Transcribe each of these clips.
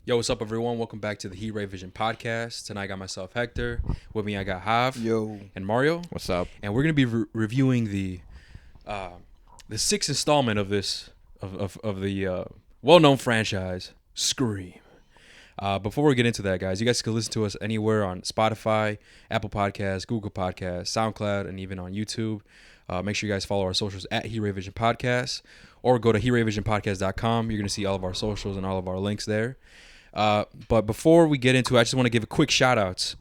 Yo, what's up, everyone? Welcome back to the Heat Vision podcast. Tonight, I got myself, Hector. With me, I got Hav. Yo. And Mario. What's up? And we're gonna be reviewing the sixth installment of this of the well-known franchise, Scream. Before we get into that, guys, you guys can listen to us anywhere on Spotify, Apple Podcasts, Google Podcasts, SoundCloud, and even on YouTube. Make sure you guys follow our socials at Heat Vision Podcast, or go to heatvisionpodcast.com. You're gonna see all of our socials and all of our links there. But before we get into it, I just want to give a quick shout outs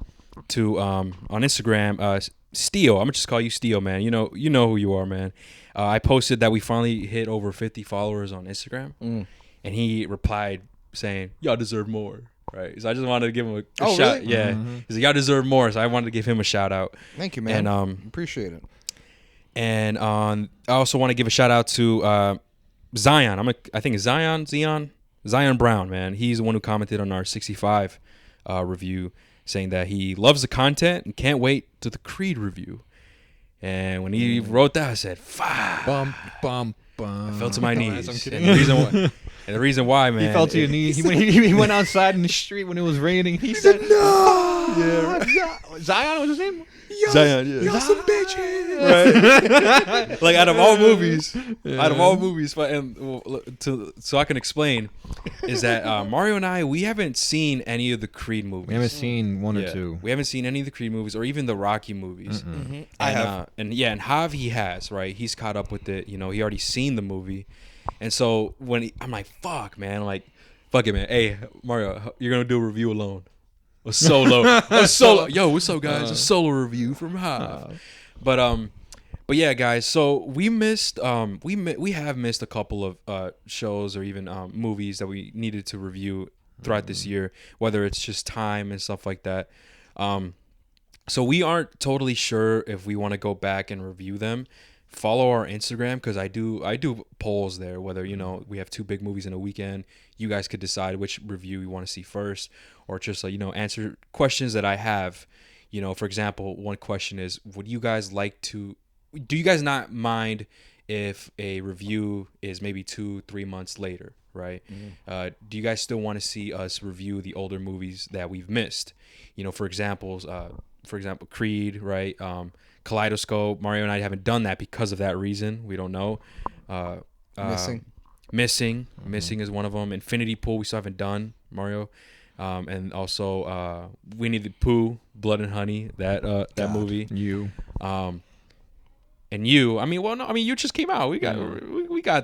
to on Instagram, Steel. I'm gonna just call you Steel, man. You know who you are, man. I posted that we finally hit over 50 followers on Instagram, and he replied saying, "Y'all deserve more." Right. So I just wanted to give him a shout. Really? Yeah. He's like, "Y'all deserve more." So I wanted to give him a shout out. Thank you, man. And appreciate it. And I also want to give a shout out to Zion. I think it's Zion Brown, man. He's the one who commented on our 65 review, saying that he loves the content and can't wait to the Creed review. And when he wrote that, I said, "Fuck!" Bum, bum, bum. I fell to my knees. I'm kidding. And the reason why, man, He fell to your knees. He went outside in the street when it was raining. He said, "No." Yeah. Zion was his name. Zion, yeah. Y'all some bitches. Right? Like out of all movies, so I can explain, is that Mario and I, we haven't seen any of the Creed movies. We haven't seen one or Yeah. two. We haven't seen any of the Creed movies or even the Rocky movies. I have. And Hav, he has, right? He's caught up with it. You know, he already seen the movie. And so I'm like, fuck, man. I'm like, fuck it, man. Hey, Mario, you're going to do a review alone. A solo. Yo, what's up, guys? A solo review from Hav. But yeah, guys. So we missed. We have missed a couple of shows or even movies that we needed to review throughout this year, whether it's just time and stuff like that. So we aren't totally sure if we want to go back and review them. Follow our Instagram, because I do polls there, whether we have two big movies in a weekend. You guys could decide which review you want to see first, or just answer questions that I have. For example, one question is, do you guys not mind if a review is maybe 2-3 months later, right? Do you guys still want to see us review the older movies that we've missed? For example, Creed, right? Kaleidoscope. Mario and I haven't done that because of that reason. We don't know. Missing is one of them. Infinity Pool we still haven't done, Mario. And also Winnie the Pooh, Blood and Honey, that movie. You. And you, you just came out. We got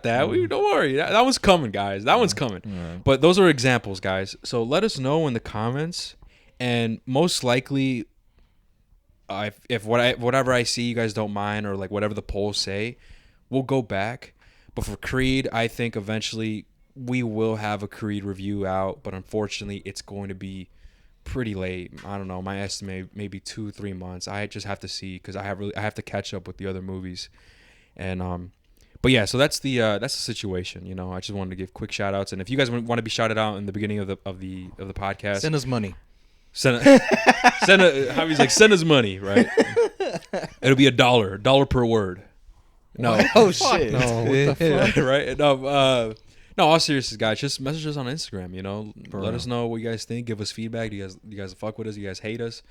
that. Don't worry. That one's coming, guys. That one's coming. Right. But those are examples, guys. So let us know in the comments, and most likely, if whatever I see you guys don't mind, or like whatever the polls say, we'll go back. But for Creed, I think eventually we will have a Creed review out, but unfortunately it's going to be pretty late. I don't know, my estimate maybe 2-3 months. I just have to see, because I have to catch up with the other movies. And but yeah, so that's the situation. I just wanted to give quick shout outs, and if you guys want to be shouted out in the beginning of the podcast, Send us money. send us money, right? It'll be $1 per word. No. Oh shit. No, what the fuck? Right? No, all seriousness, guys, just message us on Instagram, For let real. us know what you guys think, give us feedback. You guys fuck with us, you guys hate us,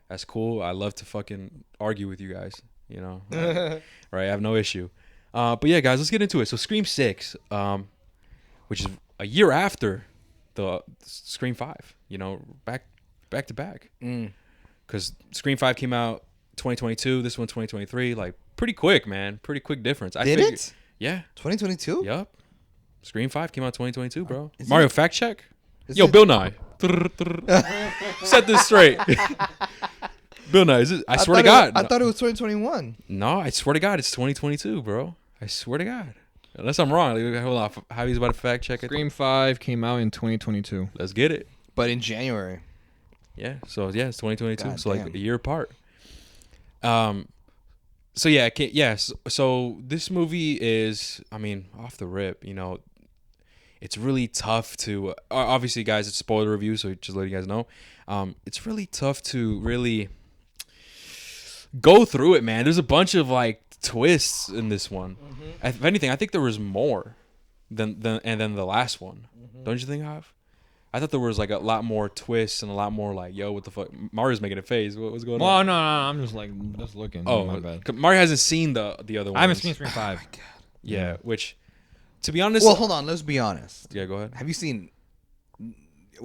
that's cool. I love to fucking argue with you guys, right? I have no issue. But yeah, guys, let's get into it. So Scream 6, which is a year after the Scream 5, back to back, because Scream 5 came out 2022, this one 2023, like pretty quick, man, pretty quick difference. Did it? Yeah. 2022? Yup. Scream 5 came out 2022, bro. Is Mario, it- fact check. is Yo, it- Bill Nye. Set this straight. Bill Nye, I swear to God. I thought it was 2021. No, I swear to God, it's 2022, bro. I swear to God. Unless I'm wrong. Hold on. Javi's about to fact check it. Scream 5 came out in 2022. Let's get it. But in January. Yeah. So yeah, it's 2022. God so like damn. a year apart. So yeah, yes. So this movie is, off the rip, it's really tough to. Obviously, guys, it's spoiler review, so just letting you guys know. It's really tough to really go through it, man. There's a bunch of like twists in this one. If anything, I think there was more than the last one. Don't you think, Hav? I thought there was like a lot more twists and a lot more like, yo, what the fuck? Mario's making a face. What's going Well, on? no, I'm just looking. My bad. Mario hasn't seen the other ones. I haven't seen Scream 5. Yeah, which, to be honest. Well, hold on. Let's be honest. Yeah, go ahead. Have you seen?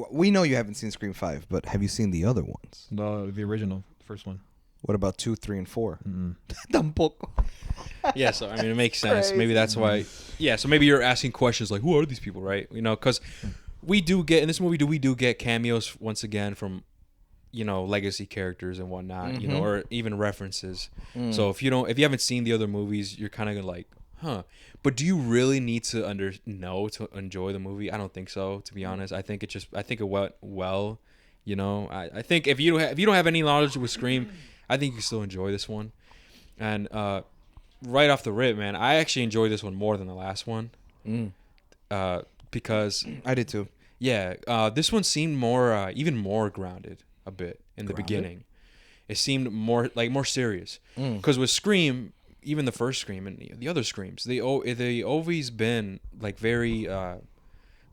We know you haven't seen Scream 5, but have you seen the other ones? The original, first one. What about 2, 3, and 4? Mm-mm. Tampoco. Yeah, so I mean, it makes sense. Maybe that's why. Yeah, so maybe you're asking questions like, who are these people, right? You know, because we do get in this movie. We do get cameos once again from, you know, legacy characters and whatnot. You know, or even references. So if you haven't seen the other movies, you're kind of like, huh. But do you really need to know to enjoy the movie? I don't think so. To be honest, I think it went well. You know, I think if you don't have any knowledge with Scream, I think you can still enjoy this one. And right off the rip, man, I actually enjoyed this one more than the last one. Because I did too. yeah, this one seemed more even more grounded a bit in the beginning. It seemed more serious. Because with Scream, even the first Scream and the other Screams, they always been like very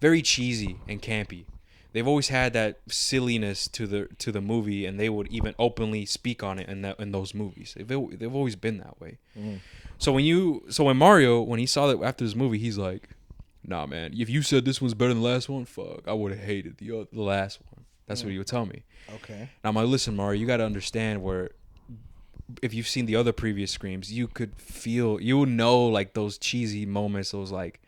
very cheesy and campy. They've always had that silliness to the movie, and they would even openly speak on it in those movies. They've always been that way. So when Mario, when he saw that after this movie, he's like, nah, man, if you said this one's better than the last one, fuck, I would have hated the last one. That's what he would tell me. Okay. Now I'm like, listen, Mario, you got to understand where if you've seen the other previous Screams, you would know like those cheesy moments, those like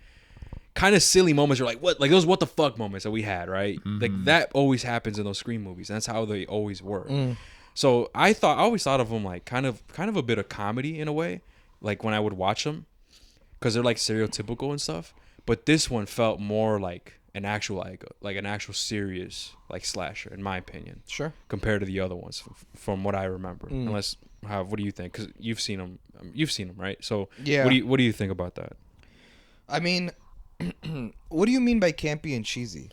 kind of silly moments. You're like, what? Like those what the fuck moments that we had, right? Like that always happens in those Scream movies, and that's how they always were. So I always thought of them like kind of a bit of comedy in a way, like when I would watch them, because they're like stereotypical and stuff. But this one felt more like an actual serious like slasher, in my opinion. Sure. Compared to the other ones, from what I remember. Unless, what do you think? Because you've seen them, right? So Yeah. What do you think about that? I mean, what do you mean by campy and cheesy?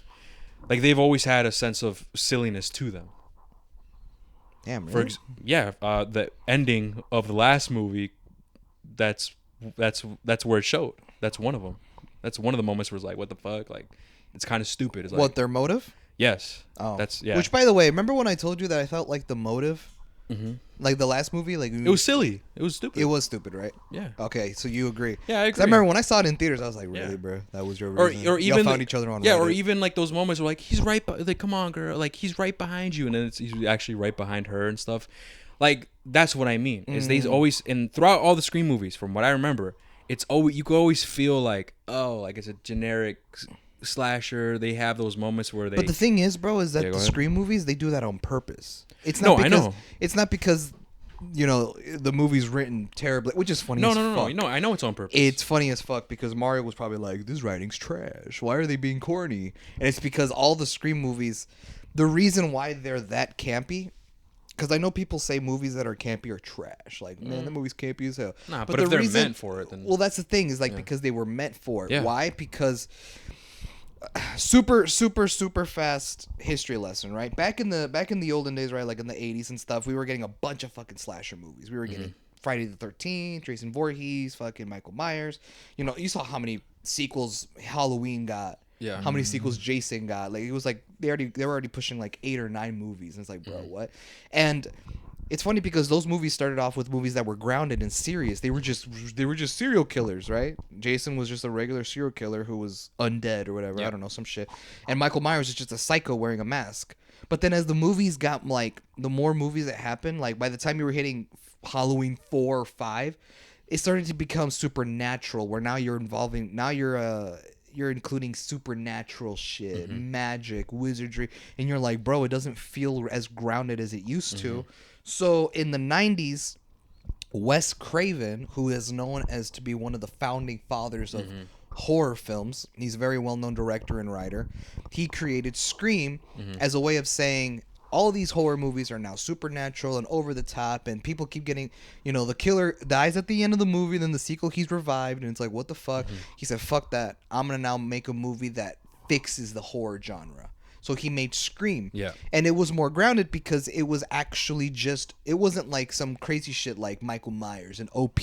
Like they've always had a sense of silliness to them. Damn, really? The ending of the last movie, that's where it showed. That's one of them. That's one of the moments where it's like, what the fuck? Like, it's kind of stupid. It's like, What, their motive? yes. Oh. That's, yeah. Which, by the way, remember when I told you that I felt like the motive? Like the last movie? Like it was silly. It was stupid. It was stupid, right? Yeah. Okay, so you agree. Yeah, I 'Cause agree. I remember when I saw it in theaters, I was like, really, Yeah. bro? That was your Or reason? even Y'all found each other on yeah, Reddit. or even like those moments where like he's right, like come on, girl, like he's right behind you, and then he's actually right behind her and stuff. Like that's what I mean. Is they always, and throughout all the Scream movies, from what I remember, it's always, you could always feel like, oh, like it's a generic slasher. They have those moments where they. But the thing is, bro, is that Yeah, the go ahead. Scream movies, they do that on purpose. It's No, not I because, know. It's not because, you know, the movie's written terribly, which is funny No, as no, fuck. no. I know it's on purpose. It's funny as fuck because Mario was probably like, this writing's trash. Why are they being corny? And it's because all the Scream movies, the reason why they're that campy, because I know people say movies that are campy are trash. Like, man, the movie's campy as hell. Nah, but the if they're meant for it, then Well, that's the thing, is like because they were meant for it. Yeah. Why? Because super fast history lesson, right? Back in the olden days, right, like in the 80s and stuff, we were getting a bunch of fucking slasher movies. We were getting Friday the 13th, Jason Voorhees, fucking Michael Myers. You know, you saw how many sequels Halloween got. Yeah. How many sequels Jason got? Like, it was like they were already pushing like 8 or 9 movies, and it's like, bro, what? And it's funny because those movies started off with movies that were grounded and serious. They were just serial killers, right? Jason was just a regular serial killer who was undead or whatever. I don't know, some shit. And Michael Myers is just a psycho wearing a mask. But then as the movies got, like, the more movies that happened, like by the time you were hitting Halloween 4 or 5, it started to become supernatural, where now you're including supernatural shit, magic, wizardry, and you're like, bro, it doesn't feel as grounded as it used to. So in the 90s, Wes Craven, who is known as to be one of the founding fathers of horror films, he's a very well-known director and writer, he created Scream as a way of saying, all these horror movies are now supernatural and over the top, and people keep getting, you know, the killer dies at the end of the movie, then the sequel he's revived, and it's like, what the fuck? He said, fuck that. I'm gonna now make a movie that fixes the horror genre. So he made Scream. Yeah. And it was more grounded because it was actually just, it wasn't like some crazy shit like Michael Myers and OP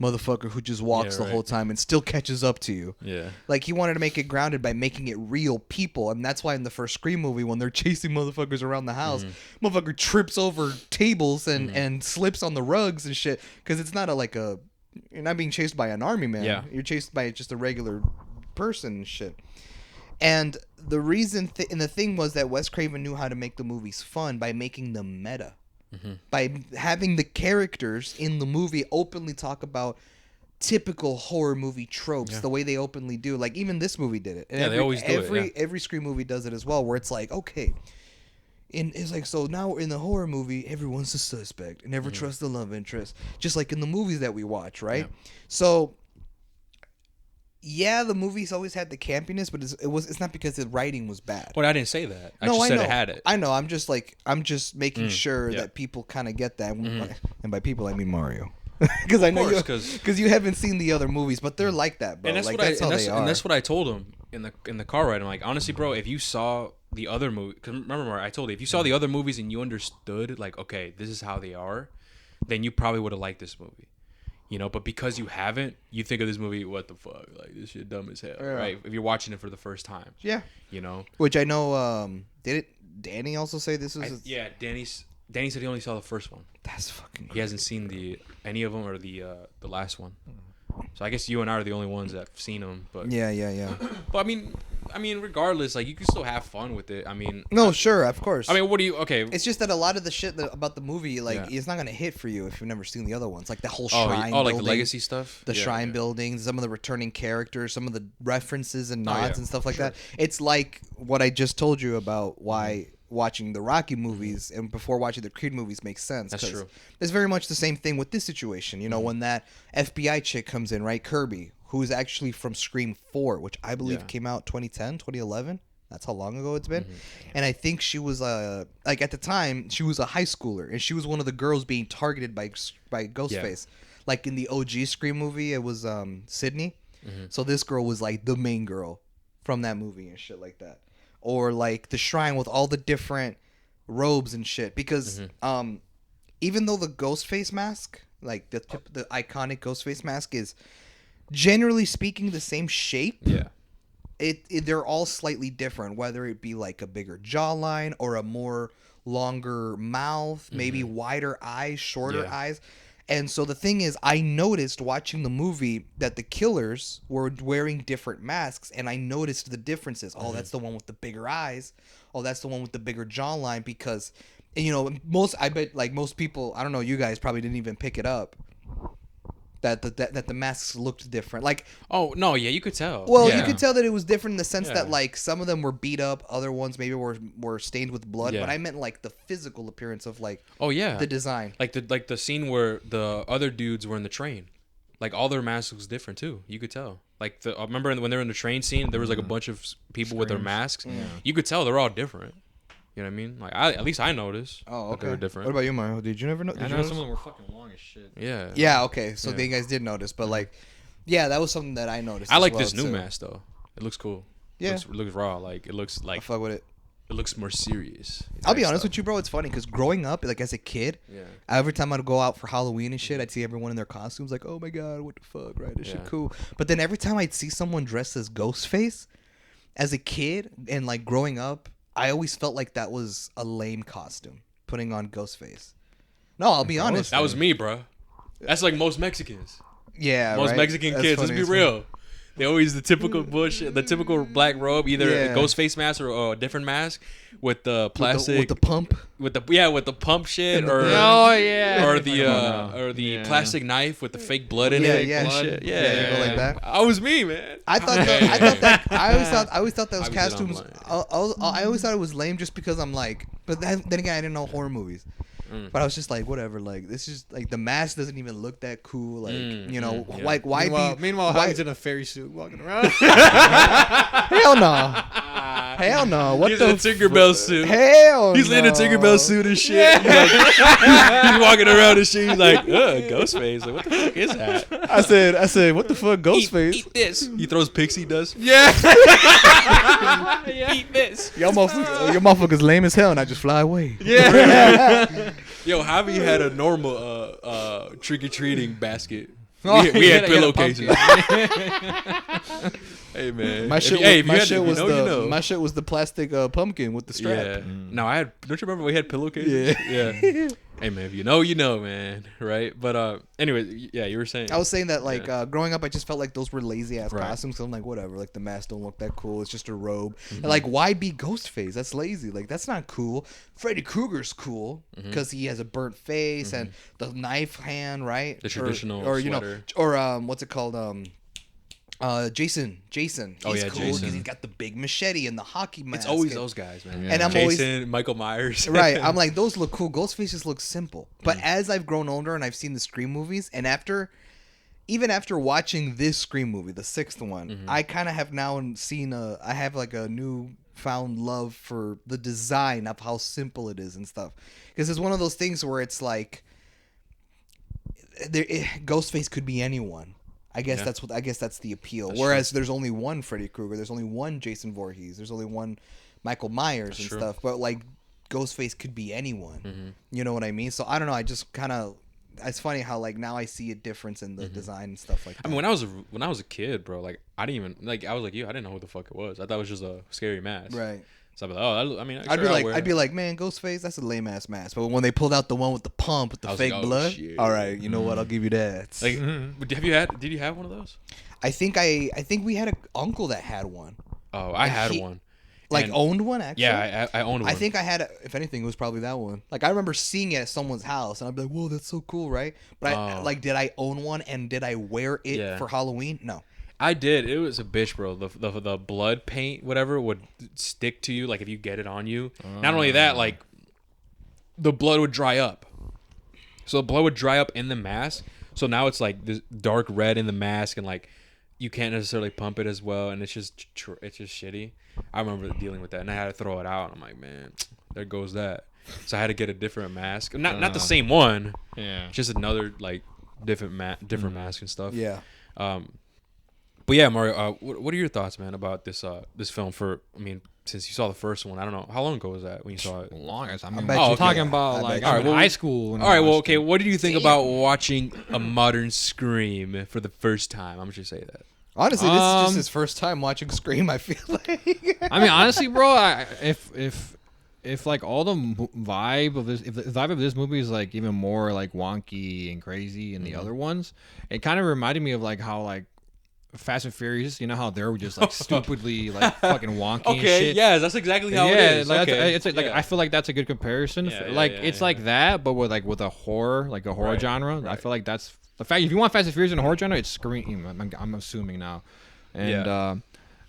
motherfucker who just walks the right. whole time and still catches up to you. Yeah. Like, he wanted to make it grounded by making it real people. And that's why in the first Scream movie, when they're chasing motherfuckers around the house, motherfucker trips over tables and slips on the rugs and shit. Because it's not you're not being chased by an army man. Yeah. You're chased by just a regular person and shit. And the reason and the thing was that Wes Craven knew how to make the movies fun by making them meta. By having the characters in the movie openly talk about typical horror movie tropes the way they openly do. Like, even this movie did it. And they always do it. Every Scream movie does it as well, where it's like, okay, it's like, so now in the horror movie, everyone's a suspect and never trust the love interest, just like in the movies that we watch, right? So yeah, the movies always had the campiness, but it's not because the writing was bad. Well, I didn't say that. I No, just I said know. it had it. I know. I'm just making sure yeah. that people kind of get that. And by people, I mean Mario. Because I know course, because you haven't seen the other movies, but they're like that, bro. And that's like, what that's how they are. and that's what I told him in the car ride. I'm like, honestly, bro, if you saw the other movie, because remember, I told you, if you saw the other movies and you understood, like, okay, this is how they are, then you probably would have liked this movie. You know, but because you haven't, you think of this movie, what the fuck? Like, this shit dumb as hell, right? If you're watching it for the first time. Yeah. You know? Which I know, did Danny also say this was... Yeah, Danny said he only saw the first one. That's fucking crazy. He hasn't seen any of them or the last one. So I guess you and I are the only ones that've seen them. But Yeah. But I mean, regardless, like, you can still have fun with it. I mean, No, sure, of course. I mean, what do you? Okay, it's just that a lot of the shit about the movie, like, Yeah. it's not gonna hit for you if you've never seen the other ones. Like the whole oh, shrine, like the building, legacy stuff, the Yeah, shrine yeah. buildings, some of the returning characters, some of the references and Oh, nods yeah, and stuff like that. It's like what I just told you about why watching the Rocky movies and before watching the Creed movies makes sense. That's 'cause true. It's very much the same thing with this situation. You know, when that FBI chick comes in, right, Kirby, who is actually from Scream 4, which I believe Yeah. came out 2010, 2011. That's how long ago it's been. And I think she was like, at the time, she was a high schooler, and she was one of the girls being targeted by Ghostface. Like in the OG Scream movie, it was Sydney. So this girl was like the main girl from that movie and shit like that. Or like the shrine with all the different robes and shit, because even though the Ghostface mask, like the iconic Ghostface mask, is generally speaking the same shape, Yeah. they're all slightly different, whether it be like a bigger jawline or a more longer mouth, maybe wider eyes, shorter eyes. And so the thing is, I noticed watching the movie that the killers were wearing different masks, and I noticed the differences. Oh, that's the one with the bigger eyes. Oh, that's the one with the bigger jawline, because, you know, I bet most people, I don't know, you guys probably didn't even pick it up, that the masks looked different. Like, Oh no, yeah, you could tell. well, Yeah. you could tell that it was different in the sense Yeah. that, like, some of them were beat up, other ones maybe were stained with blood, Yeah. but I meant like the physical appearance of like Oh yeah. the design. like the scene where the other dudes were in the train, like all their masks was different too. You could tell. Like remember when they were in the train scene, there was like a bunch of people with their masks. You could tell they're all different. You know what I mean? Like at least I noticed. Oh, that they okay. were different. What about you, Mario? Did you never know? I know some of them were fucking long as shit. Yeah. Yeah, okay. So Yeah. you guys did notice, but like, yeah, that was something that I noticed. I as like well, this new too. mask though. It looks cool. Yeah. It looks raw. Like it looks I like fuck with it. it looks more serious. I'll be honest with you, bro. It's funny because growing up, like as a kid, Yeah. every time I'd go out for Halloween and shit, I'd see everyone in their costumes, like, oh my god, what the fuck, right? This shit Yeah. cool. But then every time I'd see someone dressed as Ghostface, as a kid and like growing up, I always felt like that was a lame costume, putting on Ghostface. No, I'll be honest. That was me, bro. That's like most Mexicans. Yeah, Most right? Mexican That's kids. funny, Let's be that's funny. real. They always the typical bullshit, the typical black robe, either Yeah. a ghost face mask or a different mask with the plastic, with the pump. with the pump shit, or Oh yeah. or the Come on now. or the Yeah. plastic knife with the fake blood in Yeah, it. yeah. and shit. Blood. Yeah, Yeah, you go like that. I was me, man. I thought I always thought those Obviously, costumes. I'm I always thought it was lame just because I'm like, but then again, I didn't know horror movies. But I was just like, whatever. Like this is like the mask doesn't even look that cool. Like you know, yeah. like why Meanwhile, why, Hug's in a fairy suit walking around. hell no, hell no. What He's the in a Tinkerbell suit. hell? He's in a no. Tinkerbell suit and shit. He's walking around and shit. He's like, Ghostface. Like, what the fuck is that? I said, what the fuck, Ghostface? Eat this. He throws pixie dust. Yeah. Eat this. Your motherfucker's lame as hell, and I just fly away. Yeah. Yo, Javi had a normal trick or treating basket We had a pillowcases. pumpkin. Hey man, My shit, if you my had- shit if you was know, the you know. my shit was the plastic pumpkin with the strap. Yeah. No, I had. Don't you remember we had pillowcases? Yeah. Hey man, if you know, man, right? But anyway, yeah, you were saying. I was saying that like growing up, I just felt like those were lazy ass Right. costumes. So I'm like, whatever. Like the mask don't look that cool. It's just a robe. And like, why be Ghostface? That's lazy. Like that's not cool. Freddy Krueger's cool because he has a burnt face and the knife hand, right? The traditional or you know, sweater. or what's it called? Jason. He's Oh, yeah, cool Jason. because he's got the big machete and the hockey mask. It's always and- those guys, man. Yeah. And I'm Jason, always- Michael Myers. Right. I'm like, those look cool. Ghostface just looks simple. But as I've grown older and I've seen the Scream movies, and even after watching this Scream movie, the sixth one, I kind of have now seen I have like a new found love for the design of how simple it is and stuff. Because it's one of those things where it's like, Ghostface could be anyone. I guess that's the appeal. That's Whereas there's only one Freddy Krueger, there's only one Jason Voorhees, there's only one Michael Myers and true. stuff. But like Ghostface could be anyone. You know what I mean? So I don't know. I just kind of. It's funny how like now I see a difference in the design and stuff like that. I mean, when I was a kid, bro, like I didn't even like. I was like you. I didn't know what the fuck it was. I thought it was just a scary mask. Right. So I'd be like, oh, I mean, I'd sure, I'll wear I'd it. be like, man, Ghostface, that's a lame ass mask. But when they pulled out the one with the pump with the I was fake like, oh, blood, shit. all right, you know what? I'll give you that. Like, did you have one of those? I think we had an uncle that had one. Oh, I had he- one. Like And- owned one actually. Yeah, I owned one. I think I had, if anything, it was probably that one. Like I remember seeing it at someone's house, and I'd be like, "Whoa, that's so cool, right?" But did I own one and did I wear it Yeah. for Halloween? No. I did. It was a bitch, bro. The blood paint, whatever, would stick to you. Like if you get it on you. Not only that, like the blood would dry up. So the blood would dry up in the mask. So now it's like this dark red in the mask, and like you can't necessarily pump it as well, and it's just shitty. I remember dealing with that, and I had to throw it out. And I'm like, man, there goes that. So I had to get a different mask, not the same one, Yeah. just another like different mask and stuff. Yeah. But yeah, Mario, what are your thoughts, man, about this film? Since you saw the first one, I don't know how long ago was that when you saw it. Longest. I mean, bet we're you talking could. about I like bet you in could. high school. when All I right, well, watched okay. it. What did you think about watching a modern Scream for the first time? I'm just gonna say that. Honestly, this is just his first time watching Scream. I feel like. I mean, honestly, bro, if like all the vibe of this, if the vibe of this movie is like even more like wonky and crazy in the other ones, it kind of reminded me of like how like Fast and Furious, you know how they're just like stupidly like fucking wonky and shit. yeah, that's exactly how it is. Like, okay. it's like yeah. I feel like that's a good comparison. Yeah, yeah, like yeah, it's yeah. like that, but with a horror, like a horror Right, genre. I right. feel like that's the fact. If you want Fast and Furious in a horror genre, it's Scream. I'm assuming now, and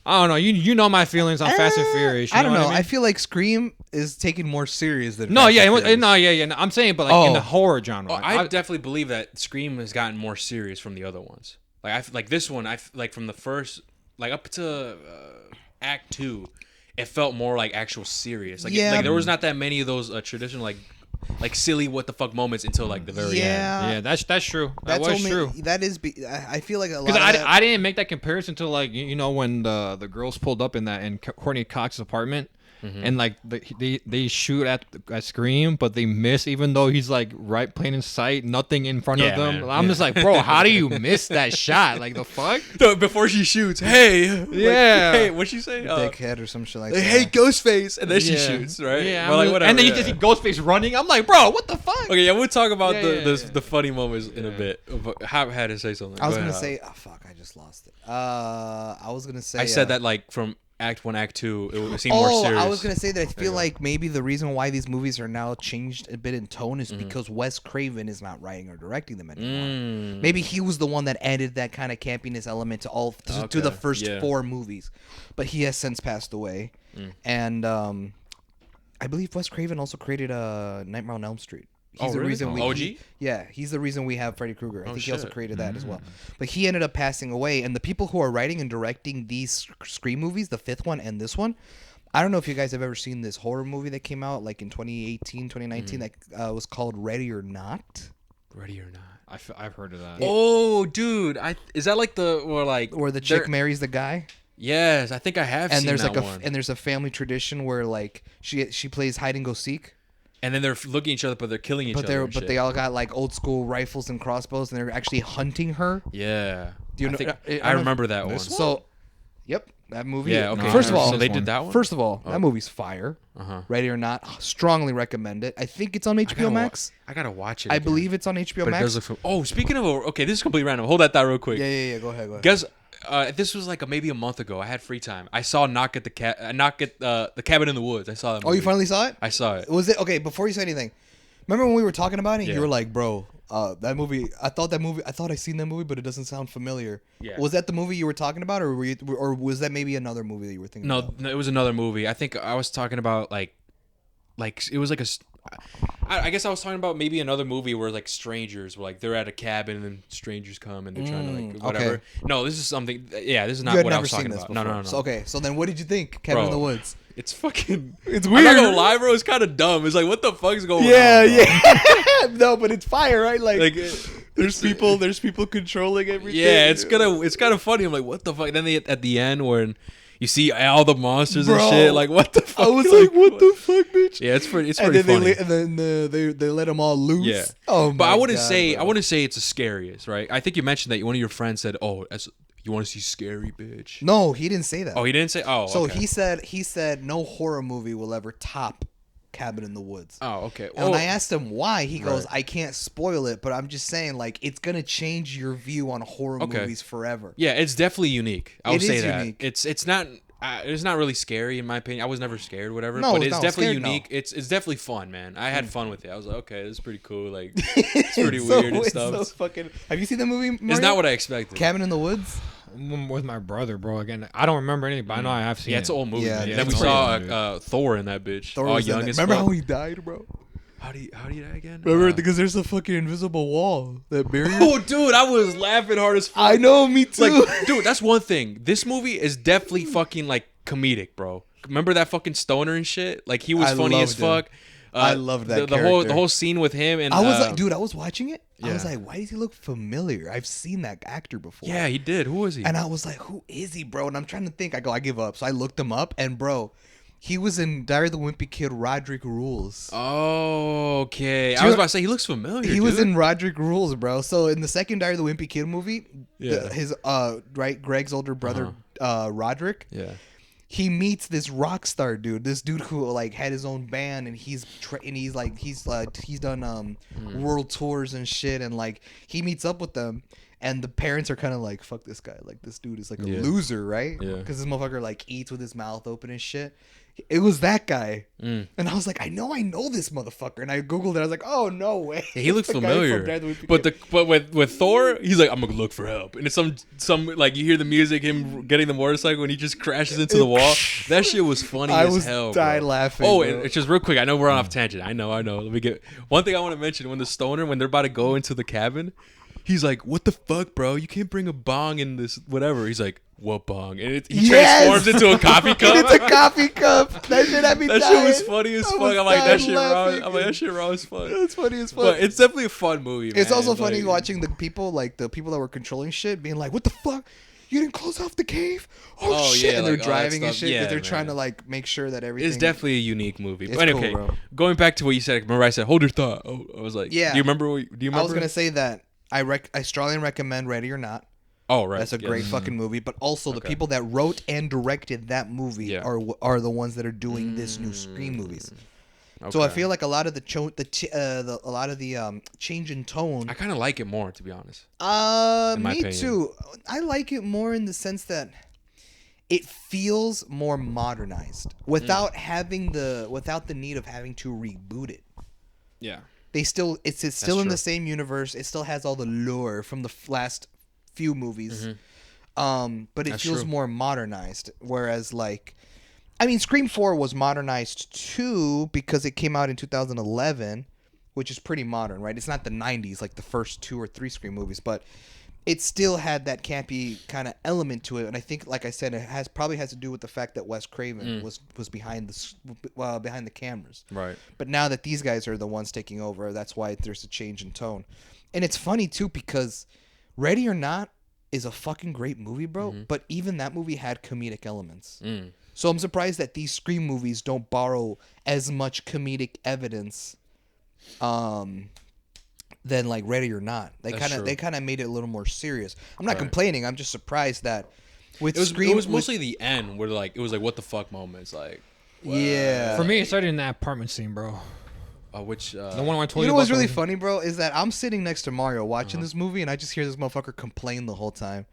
I don't know. You know my feelings on Fast and Furious. You I don't know. what I, I mean? feel like Scream is taken more serious than. No, Fast yeah, and Furious. no. I'm saying, but like in the horror genre, Oh, I definitely believe that Scream has gotten more serious from the other ones. Like this one, like from the first, like up to Act 2, it felt more like actual serious. Like, Yeah. like there was not that many of those traditional like silly what the fuck moments until like the very end. yeah, that's true. That That's was only, true. That is. I feel like a lot. Because Of that, I didn't make that comparison until like you know when the girls pulled up in Courtney Cox's apartment. And like they shoot at Scream, but they miss even though he's like right plain in sight, nothing in front Yeah, of them. man. I'm just like, bro, how do you miss that shot? Like the fuck? So before she shoots, hey, Yeah. hey, what'd she say? dickhead or some shit like Like, that. hey, Ghostface, and then she Yeah. shoots, right? Yeah, But, like, whatever, and then you yeah. just see Ghostface running. I'm like, bro, what the fuck? Okay, yeah, we'll talk about Yeah. the funny moments in a bit. But Hop had to say something. I was Go gonna ahead, say, oh fuck, I just lost it. I was gonna say. I said that like from Act 1, Act 2, it seemed more serious. I was gonna say that I feel go. like maybe the reason why these movies are now changed a bit in tone is Mm-hmm. because Wes Craven is not writing or directing them anymore. Mm. Maybe he was the one that added that kind of campiness element to the Okay, first yeah. 4 movies, but he has since passed away. Mm. And I believe Wes Craven also created Nightmare on Elm Street. He's Oh, the really? reason we OG? he's the reason we have Freddy Krueger. I think he also shit. created that as well. But he ended up passing away, and the people who are writing and directing these Scream movies, the 5th one and this one, I don't know if you guys have ever seen this horror movie that came out like in 2018, 2019 that was called Ready or Not. Ready or not? I've heard of that. Oh, dude, is that like Where the chick marries the guy, Yes, I think I have and seen there's that like one. and there's a family tradition where like she plays hide and go seek. and then they're looking at each other, but they're killing each other. But they all got like old school rifles and crossbows, and they're actually hunting her. Yeah. Do you know? I remember that one. So, yep, that movie. Yeah. Okay. First of all, so they did that one. First of all, that movie's fire. Ready or Not, strongly recommend it. I think it's on HBO Max. I gotta watch it. I believe it's on HBO but Max. it does look speaking of, okay, this is completely random. Hold that thought real quick. Yeah. Go ahead. Guess this was like maybe a month ago. I had free time. I saw Knock at the Cabin in the Woods. I saw that movie. Oh, you finally saw it? I saw it. Was it okay? Before you say anything, remember when we were talking about it? Yeah. You were like, "Bro, that movie. I thought I seen that movie, but it doesn't sound familiar." Yeah. Was that the movie you were talking about, or was that maybe another movie that you were thinking about? No, it was another movie. I think I was talking about like it was like I guess I was talking about maybe another movie where like strangers were like they're at a cabin and strangers come and they're trying to like whatever. Okay. No, this is something. Yeah, this is You not had what I never was seen talking this about. before. No. So, okay, so then what did you think, Cabin in the Woods? It's fucking. It's I'm weird. not gonna lie, bro. It's kind of dumb. It's like what the fuck is going on? Yeah. No, but it's fire, right? Like there's people controlling everything. yeah, it's kind of funny. I'm like, what the fuck? Then at the end when you see all the monsters and Bro, shit, like what the fuck? I was like, what the fuck, bitch? Yeah, it's pretty And funny. then they let them all loose. Yeah. Oh, But my I wouldn't God, say bro. it's the scariest, right? I think you mentioned that one of your friends said, "Oh, you want to see scary, bitch." No, he didn't say that. Oh, he didn't say. Oh, So okay. he said no horror movie will ever top Cabin in the Woods. Oh, okay. And when I asked him why, he goes, Right. "I can't spoil it, but I'm just saying, like, it's gonna change your view on horror movies forever." Yeah, it's definitely unique. I would It say is that unique. It's not. It's not really scary in my opinion. I was never scared, whatever. No, but it's no, definitely scared, no. unique. It's definitely fun, man. I had fun with it. I was like, okay, this is pretty cool. Like, it's pretty weird and it's stuff. so fucking. Have you seen the movie? It's Mario? not what I expected. Cabin in the Woods. With my brother, bro. Again, I don't remember anything, but I know I have seen Yeah, it's it. an old movie. Yeah, man. yeah, Then we it's saw pretty old, Thor in that bitch. Thor all was in young it. as Remember fuck. how he died, bro? How do you die again? Remember because there's a fucking invisible wall that barrier. Oh, dude, I was laughing hard as fuck. I know, me too. Like, dude, that's one thing. This movie is definitely fucking like comedic, bro. Remember that fucking stoner and shit? Like he was I funny as loved him. fuck. I loved that the whole scene with him and I was like, dude, I was watching it. I was yeah. like, why does he look familiar? I've seen that actor before. yeah, he did. Who was he? And I was like, who is he, bro? And I'm trying to think. I give up. So I looked him up, and bro, he was in Diary of the Wimpy Kid, Roderick Rules. Oh, okay. I was about to say he looks familiar. He was dude. in Roderick Rules, bro. So in the second Diary of the Wimpy Kid movie, Yeah. his Greg's older brother, Roderick, Yeah. he meets this rock star dude. This dude who like had his own band, and he's done world tours and shit, and like he meets up with them. And the parents are kind of like, fuck this guy. Like, this dude is like a loser, right? Yeah. Because this motherfucker like eats with his mouth open and shit. It was that guy. And I was like, I know this motherfucker. And I Googled it. I was like, oh, no way. Yeah, he looked It's the guy from familiar. Dead Wimpy But Kid. with Thor, he's like, I'm gonna look for help. And it's some like you hear the music, him getting the motorcycle, and he just crashes into the wall. That shit was funny I as was hell. died bro. laughing, Oh, bro. and it's just real quick. I know we're on off tangent. I know. Let me get one thing I want to mention. When they're about to go into the cabin, he's like, "What the fuck, bro? You can't bring a bong in this whatever." He's like, "What bong?" And he Yes! transforms into a coffee cup. It's a coffee cup. That shit had me That dying. shit was funny as I fuck. was I'm like, that dying shit raw. laughing. I'm like, that shit raw as fuck. It's funny as fuck. But it's definitely a fun movie. It's man. also funny Like, watching the people that were controlling shit being like, what the fuck? You didn't close off the cave? Oh, shit. yeah, And they're like, all that driving and stuff. shit because Yeah, they're man. trying to like make sure that everything. It's definitely a unique movie. It's But cool, okay, bro. going back to what you said. Remember I said, hold your thought. Oh, I was like, Yeah. Do you remember? I was gonna say that I strongly recommend Ready or Not. Oh, right. That's a great fucking movie. But also the Okay. people that wrote and directed that movie Yeah. are the ones that are doing this new Scream movies. Okay. So I feel like a lot of the change in tone. I kind of like it more, to be honest. Me my opinion. too. I like it more in the sense that it feels more modernized without the need of having to reboot it. Yeah. It's still in true. the same universe. It still has all the lore from the last few movies. But it That's feels true. more modernized. Whereas Scream 4 was modernized too because it came out in 2011, which is pretty modern, right? It's not the 90s like the first 2 or 3 Scream movies, but it still had that campy kind of element to it. And I think, like I said, it probably has to do with the fact that Wes Craven was behind the cameras. Right. But now that these guys are the ones taking over, that's why there's a change in tone. And it's funny too because Ready or Not is a fucking great movie, bro. But even that movie had comedic elements. So I'm surprised that these Scream movies don't borrow as much comedic evidence than like Ready or Not. They That's true. kind of made it a little more serious. I'm not Right. complaining. I'm just surprised that with It was Scream, it was mostly the end where like it was like what the fuck moments like yeah. For me, it started in that apartment scene, bro. which The one where I told You you. know what's about really the- funny, bro, is that I'm sitting next to Mario watching Uh-huh. this movie, and I just hear this motherfucker complain the whole time.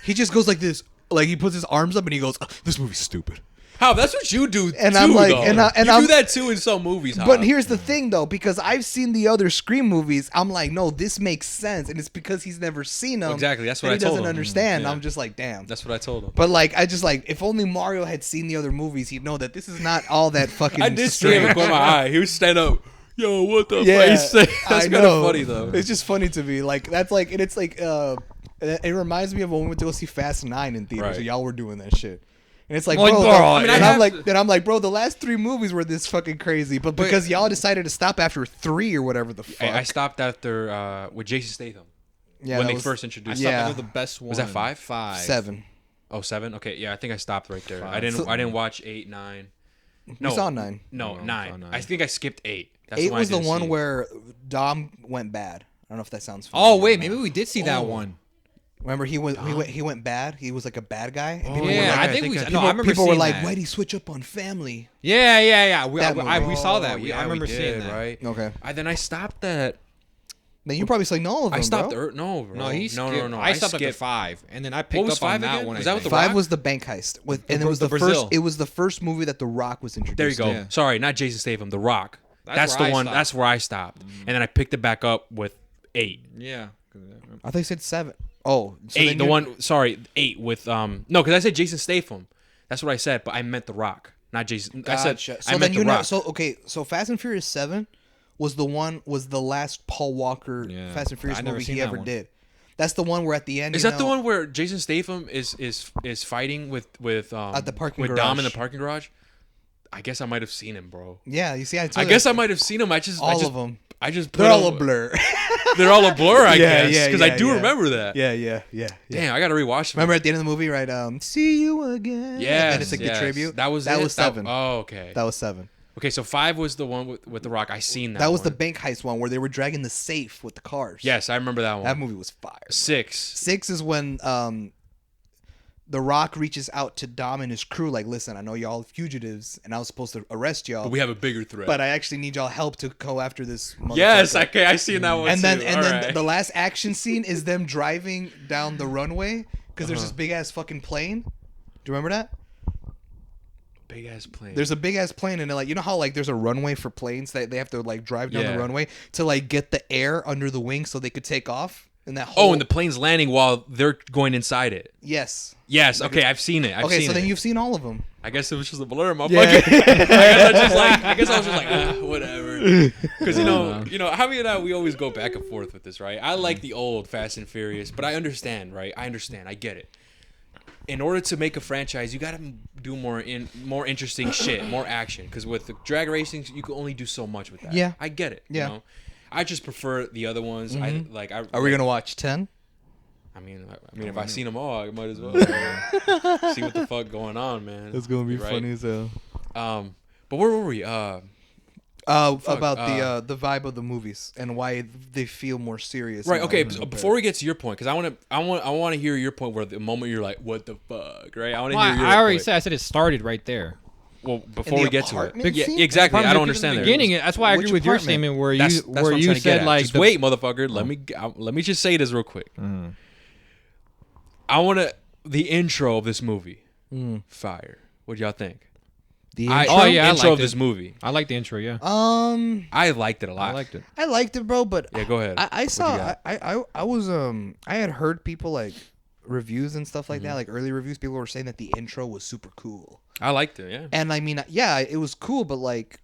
He just goes like this, like he puts his arms up and he goes, "This movie's stupid." how that's what you do And too, I'm like- though. and you I'm- do that too in some movies. But How? here's the thing, though, because I've seen the other Scream movies, I'm like, no, this makes sense, and it's because he's never seen them. Exactly, that's that what he I told doesn't him. understand. Yeah. I'm just like, damn. That's what I told him. But like, I just like, if only Mario had seen the other movies, he'd know that this is not all that fucking. I did see him strange. with my eye. He was stand up. Yo, what the Yeah, fuck? He said- That's I kind of know. funny though. It's just funny to me. Like that's like, and it's like, it reminds me of when we went to go see Fast 9 in theaters. Right. So y'all were doing that shit. And it's like, Like, bro, bro, I mean, I and have I'm like, then I'm like, bro, the last 3 movies were this fucking crazy, but because y'all decided to stop after 3 or whatever the fuck. I stopped after with Jason Statham yeah, when that they was first introduced. I him. thought Yeah. they were the best one. Was that 5? 5. 7. Oh, 7? Okay, yeah, I think I stopped right there. I Five. didn't watch 8, 9. No, We saw 9. No, No, we 9. saw 9. I think I skipped 8. That's 8 one I was the didn't one see. where Dom went bad. I don't know if that sounds Oh familiar wait, or maybe not. we did see that one. Remember he went bad. He was like a bad guy. And Oh, people were Yeah, like, I think we. No, I remember people were seeing like, that. why'd he switch up on family? Yeah. We That we saw that. Oh, I yeah, remember we seeing did, that. right? Okay. Then I stopped at. Then you probably seen all of them. I stopped. Bro. No, bro. No, he skipped. no. I stopped after skipped. 5, and then I picked What was up on 5 that again? one. Was I that with think. The 5 Rock? was the bank heist and it was the Brazil. first. It was the first movie that The Rock was introduced. There you go. Yeah. Sorry, not Jason Statham. The Rock. That's where the I one. stopped. That's where I stopped, and then I picked it back up with 8. Yeah. I thought you said 7. Oh, so 8. then The you- one. Sorry, 8 with no, because I said Jason Statham. That's what I said, but I meant The Rock, not Jason. I said Gotcha. I So meant then The Rock. So Fast and Furious 7 was the last Paul Walker Yeah. Fast and Furious I never movie seen he that ever one. did. That's the one where at the end Is you that the know- one where Jason Statham is fighting with At the parking with Dom in the garage. parking garage? I guess I might have seen him, bro. Yeah, you see, I I guess I might have seen him. I just all of them. I just They're put all a him- blur. They're all a blur, I Yeah, guess, yeah, because yeah, I do yeah. remember that. yeah. Damn, I gotta rewatch them. Remember at the end of the movie, right? See you again. Yeah, And it's like the tribute. That was that it? was 7. Oh, okay. That was 7. Okay, so 5 was the one with The Rock. I seen that. That was the one. bank heist one where they were dragging the safe with the cars. Yes, I remember that one. That movie was fire. 6. 6 is when The Rock reaches out to Dom and his crew, like, listen, I know y'all fugitives, and I was supposed to arrest y'all, But we have a bigger threat. but I actually need y'all help to go after this motherfucker. Yes, I seen that one And too. then All right. the last action scene is them driving down the runway because Uh-huh. there's this big ass fucking plane. Do you remember that? big ass plane. There's a big ass plane, and like, you know how like there's a runway for planes that they have to like drive down Yeah. the runway to like get the air under the wing so they could take off. And that whole and the plane's landing while they're going inside it. yes. Yes, okay, I've seen it. I've Okay, seen so it. then you've seen all of them. I guess it was just a blur in my Yeah. fucking. I guess I was just like, whatever. Because you know, Javi and I, we always go back and forth with this, right? I like the old Fast and Furious, but I understand, right? I understand. I get it. In order to make a franchise, you got to do more interesting shit, more action. Because with the drag racing, you can only do so much with that. Yeah. I get it. Yeah. You know? I just prefer the other ones. I like. Are we gonna watch 10? I mean, if I seen them all, I might as well see what the fuck going on, man. gonna be Right? funny as hell. But where were we? About the vibe of the movies and why they feel more serious. Right. and Okay. why they're Before we get to your point, because I want to hear your point where the moment you're like, "What the fuck?" Right. I want to Well, hear your I already point. said. I said it started right there. Well, before we get to it, apartment yeah, scene? exactly. I don't From understand the that. beginning. That's why I Which agree with your apartment? statement where That's you what I'm where trying you to get said at. like Just the- wait, motherfucker. Let me just say this real quick. I want to the intro of this movie. Fire. What y'all think? The Oh, yeah, I intro liked of this it. movie. I like the intro. Yeah, I liked it a lot. I liked it. I liked it, bro, but Yeah, go ahead. I What you saw got? I was I had heard people like reviews and stuff like Mm-hmm. that, like early reviews. People were saying that the intro was super cool, I liked it. Yeah. and I mean, yeah, it was cool, but like,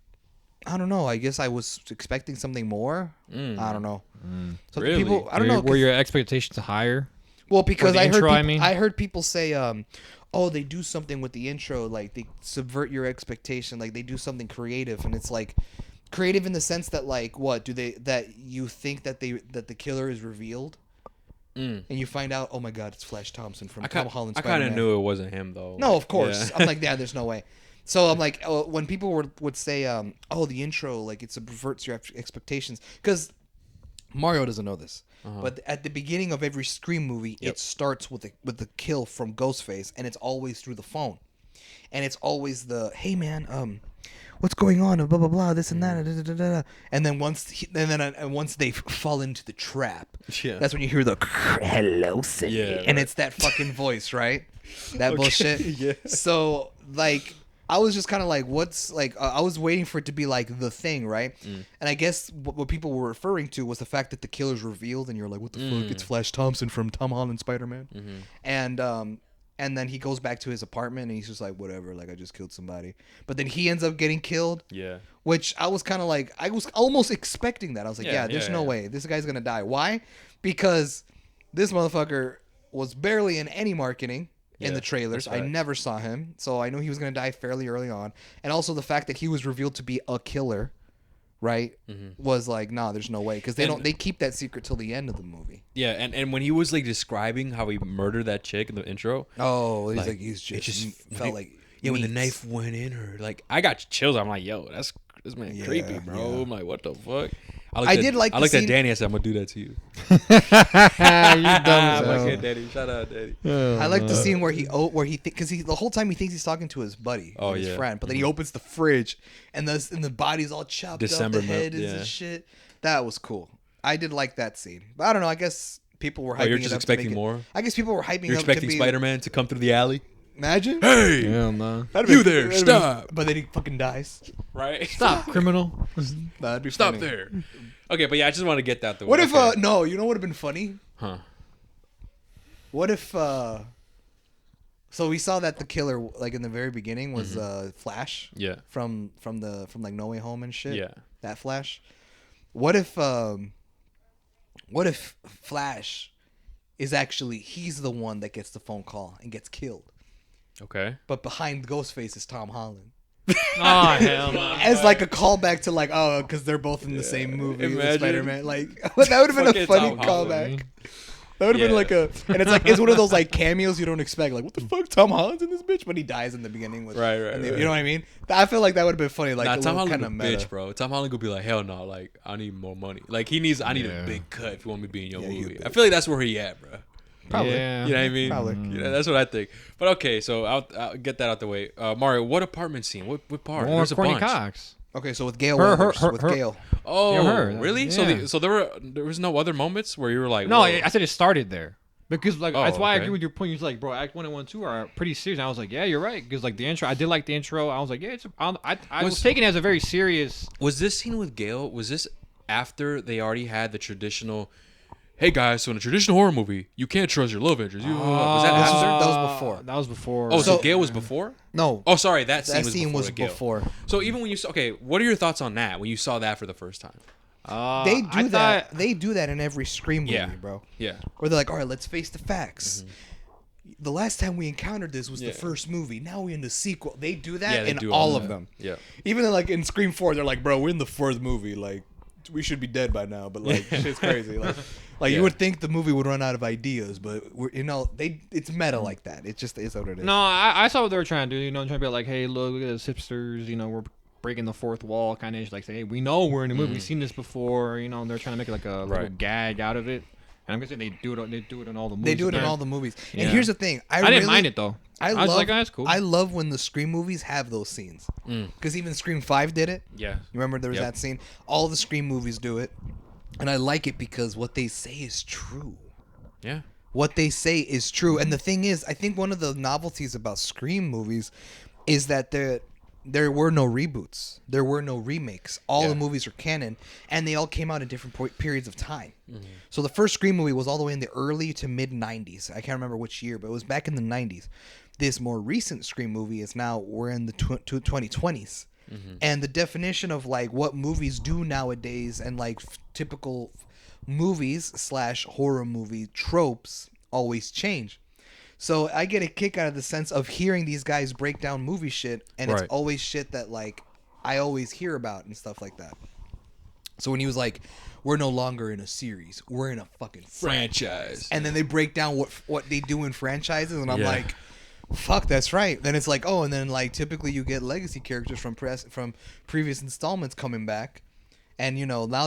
I don't know. I guess I was expecting something more. I don't know. So Really? people, I don't know. Were your expectations higher? Well, because the I heard intro, I people, mean? I heard people say, oh, they do something with the intro, like they subvert your expectation, like they do something creative, and it's like creative in the sense that like what do they that you think that the killer is revealed. and you find out, oh my god, it's Flash Thompson from I Tom Holland's kind Spider-Man. of knew it wasn't him though. No, of course. Yeah. I'm like, yeah, there's no way. So I'm like, when people would say, oh, the intro, like it subverts your expectations, because Mario doesn't know this, but at the beginning of every Scream movie, it starts with the kill from Ghostface, and it's always through the phone, and it's always the, hey man, what's going on, blah blah blah, this and that, da, da, da, da. And then once they fall into the trap, that's when you hear the hello Cindy, and it's that fucking voice, right? That bullshit. Yeah. So like, I was just kind of like, what's like? I was waiting for it to be like the thing, right? And I guess what people were referring to was the fact that the killer's revealed, and you're like, what the fuck? It's Flash Thompson from Tom Holland's Spider-Man, and then he goes back to his apartment, and he's just like, whatever, like I just killed somebody. But then he ends up getting killed. Yeah. Which I was kind of like, I was almost expecting that. I was like, there's no way this guy's gonna die. Why? Because this motherfucker was barely in any marketing. In the trailers, I never saw him, so I knew he was gonna die fairly early on. And also the fact that he was revealed to be a killer, right, was like, nah, there's no way, because they keep that secret till the end of the movie. Yeah, and when he was like describing how he murdered that chick in the intro, He's just felt like when the knife went in her, like I got chills. I'm like, yo, this man creepy, bro. Yeah. I'm like, what the fuck? I looked at Danny. I said, I'm gonna do that to you. You dumb I'm like, hey, Daddy, shout out, Daddy. I like the scene where because the whole time he thinks he's talking to his buddy, his friend, but then he opens the fridge and the body's all chopped up, the head is and shit. That was cool. I did like that scene, but I don't know. I guess people were hyping you're it just up expecting more. I guess people were hyping. You're up expecting to be Spider-Man to come through the alley. Imagine. Hey, Hell no. you there? Stop. But then he fucking dies. Right? Stop, criminal. That'd be Stop funny. there. Okay, but yeah, I just want to get that. What if no? You know what would have been funny? Huh? What if so we saw that the killer, like in the very beginning, was Flash. Yeah. From like No Way Home and shit. Yeah. That Flash. What if Flash is actually, he's the one that gets the phone call and gets killed, Okay. but behind Ghostface is Tom Holland. Oh hell no. As like a callback to like, oh, because they're both in the same movie, Imagine. Spider-Man. Like that would have been a Fucking funny Tom Holland. callback. That would have been like and it's like, it's one of those like cameos you don't expect. Like, what the fuck, Tom Holland's in this bitch, but he dies in the beginning with Right. You know what I mean? I feel like that would have been funny. Like, Nah, a Tom little Holland kind a of meta. bitch, bro. Tom Holland could be like, hell no, like I need more money. Like I need a big cut if you want me to be in your movie. I feel like that's where he at, bro. Probably. Yeah. You know what I mean? Probably. Yeah, that's what I think. But okay, so I'll get that out the way. Mario, what apartment scene? What part? More There's a Courtney bunch. Cox. Okay, so with Gail Her- Weathers, her- with her- Gail. Oh, Yeah, her. really? Yeah. So there was no other moments where you were like, No, whoa. I said it started there. Because like that's why I okay. agree with your point. You're like, bro, Act 1 and 1 2 are pretty serious. And I was like, yeah, you're right. Because like the intro, I did like the intro. I was like, yeah, I was taking it as a very serious. Was this scene with Gail? Was this after they already had the traditional? Hey guys, so in a traditional horror movie, you can't trust your love interest. Was that after? That was before. That was before. Oh, so So- Gail was before? No, Oh, sorry, that that scene scene was Gail. before. So even when you saw, okay, what are your thoughts on that when you saw that for the first time? They do I that. thought- They do that in every Scream movie, Yeah. bro. Yeah. Where they're like, all right, let's face the facts. The last time we encountered this was Yeah. the first movie. Now we're in the sequel. They do that Yeah, they in do all all of that. them. Yeah. Even in, like in Scream 4, they're like, bro, we're in the fourth movie. Like, we should be dead by now. But like, shit's crazy. Like Yeah. you would think the movie would run out of ideas, but we're, it's meta like that. It just is what it is. No, I saw what they were trying to do. You know, trying to be like, hey, look at the hipsters. You know, we're breaking the fourth wall, kind of like say, hey, we know we're in the movie. We've seen this before. You know, they're trying to make it like a little Right. gag out of it. And I'm guessing they do it. They do it in all the movies. They do it in man. all the movies. Yeah. And here's the thing. I didn't mind it though. I was love, like, oh, that's cool. I love when the Scream movies have those scenes. Because even Scream 5 did it. Yeah. You remember there was Yep. that scene? All the Scream movies do it. And I like it because what they say is true. Yeah. What they say is true. And the thing is, I think one of the novelties about Scream movies is that there were no reboots. There were no remakes. All the movies are canon, and they all came out in different periods of time. So the first Scream movie was all the way in the early to mid 90s. I can't remember which year, but it was back in the 90s. This more recent Scream movie is now, we're in the 2020s. And the definition of like what movies do nowadays and like typical movies / horror movie tropes always change. So I get a kick out of the sense of hearing these guys break down movie shit, and it's Right. always shit that like I always hear about and stuff like that. So when he was like, we're no longer in a series, we're in a fucking Franchise. and then they break down what they do in franchises, and I'm Yeah. like, fuck, that's right. Then it's like, oh, and then like typically you get legacy characters from previous installments coming back, and you know now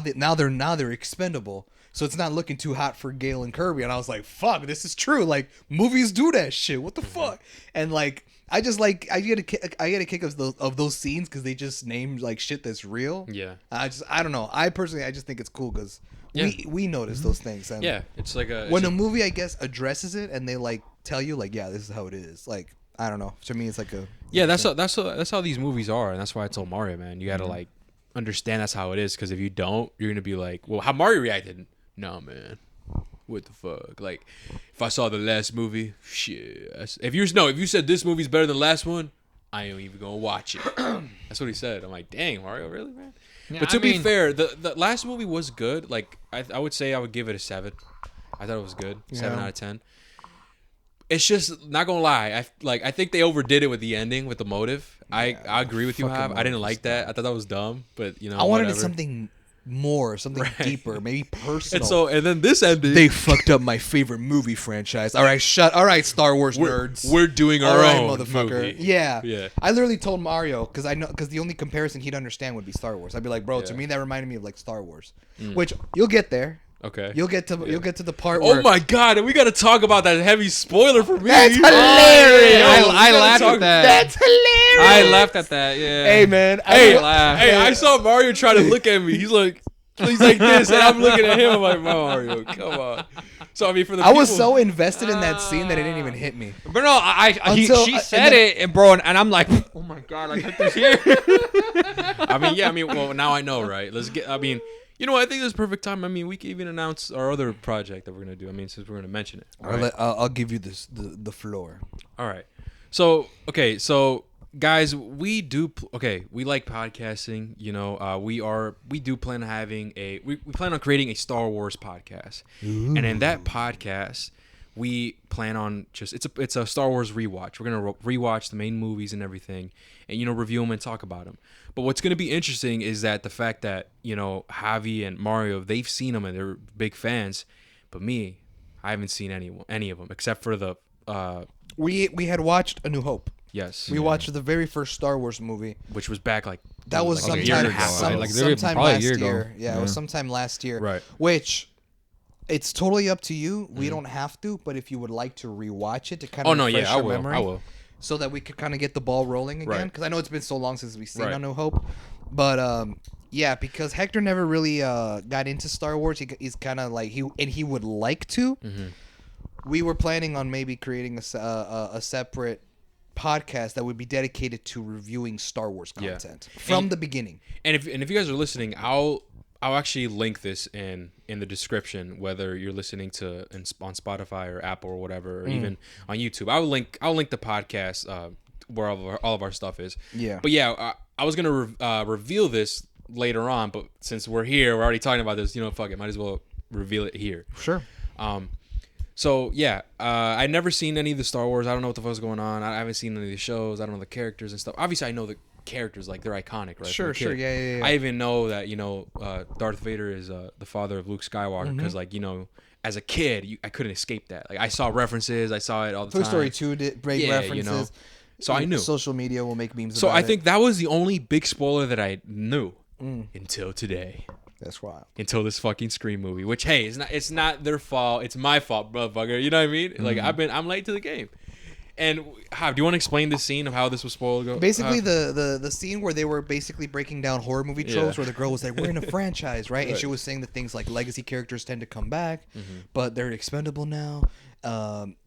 they're expendable. So it's not looking too hot for Gale and Kirby, and I was like, fuck, this is true. Like movies do that shit. What the fuck? And like I get a kick of those scenes because they just name like shit that's real. Yeah. I don't know. I personally just think it's cool because we notice those things. And Yeah, it's like when a movie I guess addresses it and they like tell you like, yeah, this is how it is. Like I don't know. To me, it's like a that's how these movies are, and that's why I told Mario, man, you gotta like understand that's how it is, because if you don't, you're gonna be like, well, how Mario reacted? No, man, what the fuck? Like, if I saw the last movie, shit. If you said this movie's better than the last one, I ain't even gonna watch it. That's what he said. I'm like, dang, Mario, really, man? Yeah, But to be fair, the last movie was good. Like, I would say I would give it a 7. I thought it was good, 7 out of 10. It's just, not gonna lie, I think they overdid it with the ending, with the motive. I agree with you, fucking Hav. I didn't motive like that. I thought that was dumb, but you know, I wanted whatever. something more, something Right. deeper, maybe personal. And then this ending, they fucked up my favorite movie franchise. All right, Star Wars nerds. we're doing All our right, own motherfucker. movie. Yeah. Yeah. I literally told Mario because the only comparison he'd understand would be Star Wars. I'd be like, bro, to Yeah. me that reminded me of like Star Wars, which you'll get there. Okay. You'll get to the part where Oh my god, and we gotta talk about that heavy spoiler for me. That's hilarious. I laughed at that. That's hilarious. I laughed at that. Yeah. Hey man, Hey, laugh. I saw Mario try to look at me. He's like this, and I'm looking at him. I'm like, Mario, come on. So I mean, for the I was people- so invested in that scene that it didn't even hit me. But no, she said it, and bro, and I'm like, oh my god, I got this here. Well, now I know, right? You know, I think this is perfect time. I mean, we can even announce our other project that we're gonna do. I mean, since we're gonna mention it. All right. I'll give you the floor. All right. So guys, we like podcasting. You know, we do plan on having we plan on creating a Star Wars podcast, and in that podcast, we plan on it's a Star Wars rewatch. We're gonna rewatch the main movies and everything, and you know, review them and talk about them. But what's gonna be interesting is that the fact that, you know, Javi and Mario, they've seen them and they're big fans, but me, I haven't seen any of them except for the We had watched A New Hope. yes, We watched the very first Star Wars movie. which was back That was like a sometime, year ago, sometime probably a last year year. ago. Yeah, it was sometime last year. Right. Which, it's totally up to you. We don't have to, but if you would like to rewatch it to kind of Oh no, refresh yeah, I your will. memory, I will. so that we could kind of get the ball rolling again. Right. Because I know it's been so long since we've seen Right. A New Hope, but yeah, because Hector never really got into Star Wars. He's kind of like he would like to. Mm-hmm. We were planning on maybe creating a separate podcast that would be dedicated to reviewing Star Wars Yeah. content from the beginning. And if you guys are listening, I'll actually link this in the description, whether you're listening to on Spotify or Apple or whatever, or even on YouTube. I'll link the podcast where all of our stuff is. Yeah. But yeah, I was gonna reveal this later on, but since we're here, we're already talking about this. You know, fuck it, might as well reveal it here. Sure. So yeah, I'd never seen any of the Star Wars. I don't know what the fuck's going on. I haven't seen any of the shows. I don't know the characters and stuff. Obviously, I know the characters, like they're iconic, right? Sure, From a sure, kid. yeah. I even know that, you know, Darth Vader is the father of Luke Skywalker, because like, you know, as a kid, I couldn't escape that. Like I saw references, I saw it all the Toy time. Story 2 did break Yeah, references. you know. So I knew. Social media will make memes So about I it. think that was the only big spoiler that I knew until today. That's wild. Until this fucking Scream movie, which, hey, it's not their fault. It's my fault, motherfucker. You know what I mean? Like I'm late to the game. And do you want to explain this scene of how this was spoiled? Basically, the scene where they were basically breaking down horror movie tropes, Yeah. where the girl was like, "We're in a franchise, right?" And she was saying that things like legacy characters tend to come back, but they're expendable now.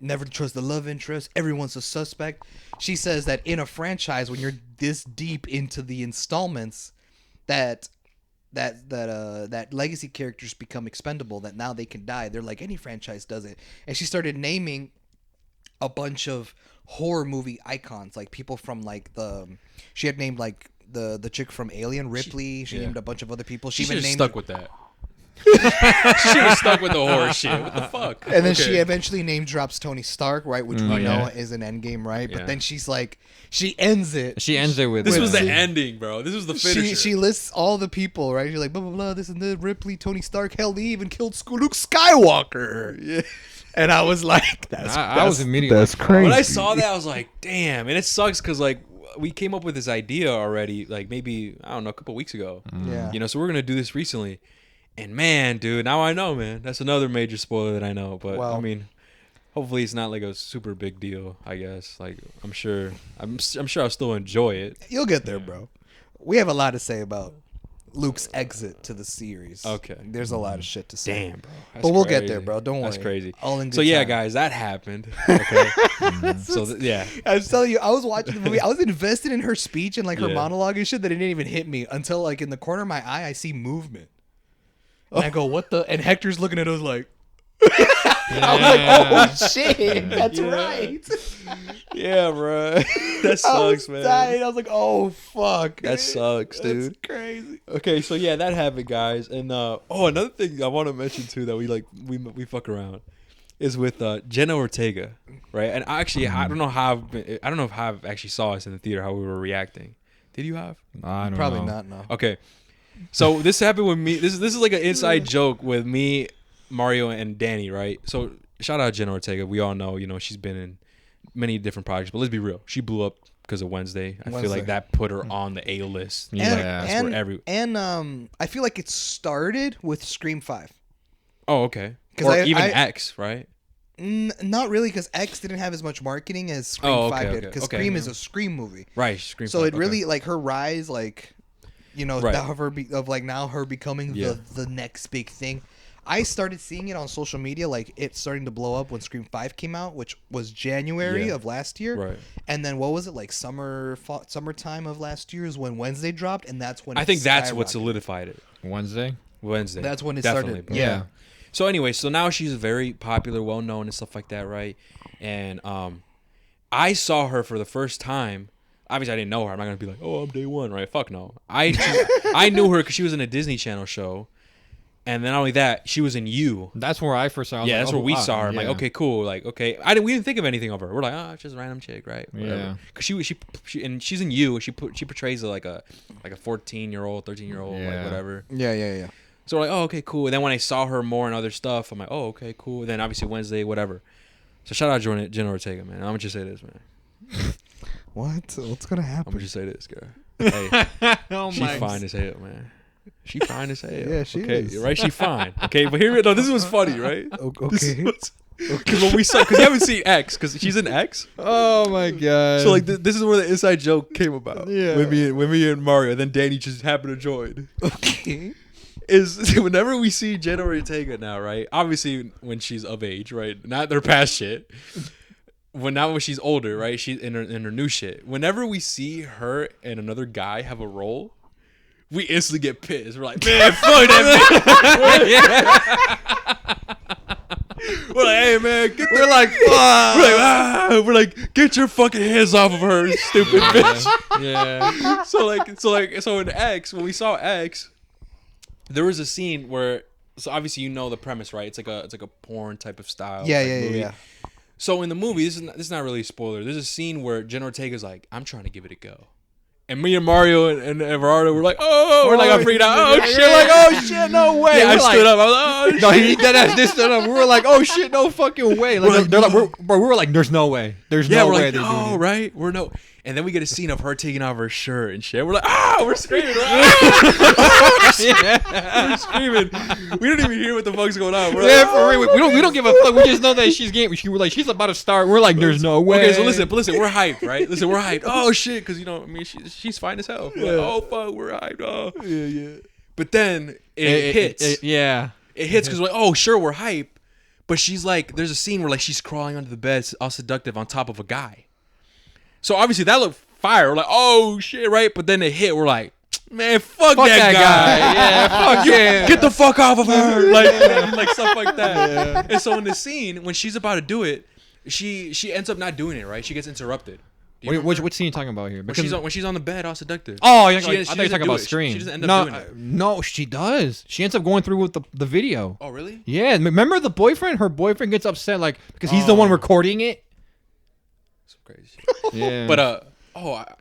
Never trust the love interest. Everyone's a suspect. She says that in a franchise, when you're this deep into the installments, that legacy characters become expendable. That now they can die. They're like, any franchise does it. And she started naming a bunch of horror movie icons, like people from like she had named like the chick from Alien, Ripley. She yeah. named a bunch of other people. She even should have named stuck with that. She was stuck with the horror shit. What the fuck? And then Okay. she eventually name drops Tony Stark, right? Which we know yeah. is an Endgame, right? Yeah. But then she's like, she ends it. She ends it with This was the With- ending, bro. This was the finisher. She lists all the people, right? She's like, blah, blah, blah, this and the Ripley, Tony Stark, hell, they even killed Luke Skywalker. Yeah. And I was like, I was immediately. that's like, crazy. When I saw that, I was like, damn. And it sucks because, like, we came up with this idea already, like, maybe, I don't know, a couple weeks ago. Yeah. You know, so we're going to do this recently. And, man, dude, now I know, man. That's another major spoiler that I know. But, Well- I mean, hopefully it's not, like, a super big deal, I guess. Like, I'm sure I'll still enjoy it. You'll get there, bro. We have a lot to say about Luke's exit to the series. Okay. There's a lot of shit to say. Damn, bro. But we'll get there, bro. Don't worry. That's crazy. All in good So, yeah, time. guys, that happened. Okay. So, yeah. I was telling you, I was watching the movie. I was invested in her speech and like her Yeah. monologue and shit that it didn't even hit me until like in the corner of my eye, I see movement. And I go, what the? And Hector's looking at us like, I'm like, oh shit, that's right. Yeah, bro. That I was sucks, man. dying. I was like, oh fuck, That sucks, dude. That's crazy. Okay, so yeah, that happened, guys. And another thing I want to mention too that we fuck around is with Jenna Ortega, right? And actually, I don't know if I've actually saw us in the theater how we were reacting. Did you have? I don't Probably know. not. No. Okay, so this happened with me. This is like an inside joke with me, Mario, and Danny, right? So shout out Jenna Ortega. We all know, you know, she's been in many different projects, but let's be real, she blew up because of Wednesday. I feel Wednesday. like that put her on the A list. Yeah. Like, that's where I feel like it started with Scream 5. Oh, okay. 'Cause Or I- even I- X, right? Not really, because X didn't have as much marketing as Scream Oh, 5 okay, did. okay, Because okay. Scream is a Scream movie. Right. Scream. So 5, it really okay. like her rise, like, you know, Right. of her becoming Yeah. the next big thing. I started seeing it on social media, like it starting to blow up when Scream 5 came out, which was January Yeah. of last year. Right. And then what was it, like summertime of last year is when Wednesday dropped, and that's when I it think that's what skyrocketed. solidified it. Wednesday. Wednesday. That's when it Definitely, started. bro. Yeah. So anyway, so now she's very popular, well known, and stuff like that, right? And I saw her for the first time. Obviously, I didn't know her. I'm not gonna be like, oh, I'm day one, right? Fuck no. I knew her because she was in a Disney Channel show, and then not only that, she was in You. That's where I first saw. I was Yeah, like, that's oh, where we wow, saw her. I'm like, yeah. okay, cool. Like, okay, we didn't think of anything of her. We're like, oh, it's just a random chick, right? Whatever. Yeah. Because she and she's in You. She portrays like a 14-year-old, 13-year-old, like Yeah. whatever. Yeah. So we're like, oh, okay, cool. And then when I saw her more and other stuff, I'm like, oh, okay, cool. And then obviously Wednesday, whatever. So shout out Jenna Ortega, man. I'm gonna just say this, man. What? What's gonna I'm happen? gonna just say this, girl. Hey, Oh she my. fine as hell, man. She fine as hell. Yeah, she okay, is. right? She fine. Okay, but here, no, this was funny, right? Okay. Because when we saw, because you haven't seen X, because she's in X. Oh my god. So like, this is where the inside joke came about. Yeah. With me and Mario, and then Danny just happened to join. Okay. Is whenever we see Jenna Ortega now, right? Obviously, when she's of age, right? Not their past shit. When she's older, right? She's in her new shit. Whenever we see her and another guy have a role, we instantly get pissed. We're like, man, fuck that bitch. We're like, hey man, get We're like, fuck. we're like, get your fucking hands off of her, stupid bitch. Yeah. So in X, when we saw X, there was a scene where, so obviously you know the premise, right? It's like a porn type of style. Yeah, like, yeah, movie. yeah. So in the movie, this is not really a spoiler. There's a scene where Jenna Ortega's like, I'm trying to give it a go. And me and Mario and Everardo were like, oh, we're like, I freaked out. Oh shit, like, oh shit, no way. Yeah, I we're like- stood up. I was like, No, oh shit. he did that. This stood up. We were like, oh shit, no fucking way. Like, We're like, they're like, no. we were like, there's no way. There's Yeah, no we're way like, they're doing no, it. right? We're no. And then we get a scene of her taking off her shirt and shit. We're like, ah, we're screaming. We're screaming. We don't even hear what the fuck's going on. We're like, Yeah, for real. We don't give a fuck. We just know that she's getting. We're like, she's about to start. We're like, there's no way. okay, so listen, we're hyped, right? Listen, we're hyped. Oh shit, because you know, I mean, she's fine as hell. We're like, oh fuck, we're hyped. Oh yeah. But then it hits. Yeah. It hits because we're like, oh sure, we're hyped. But she's like, there's a scene where like she's crawling under the bed, all seductive, on top of a guy. So obviously that looked fire. We're like, oh shit, right? But then it hit. We're like, man, fuck that guy. Yeah, fuck yeah. Get the fuck off of her. Like stuff like that. Yeah. And so in the scene, when she's about to do it, she ends up not doing it, right? She gets interrupted. Do you remember? What scene are you talking about here? When she's on the bed, all seductive. Oh, yeah, She- I she thought you were doesn't talking do about it. Scream. She doesn't end up doing it. No, she does. She ends up going through with the video. Oh, really? Yeah, remember the boyfriend? Her boyfriend gets upset like because he's the one recording it. Some crazy shit. Yeah, But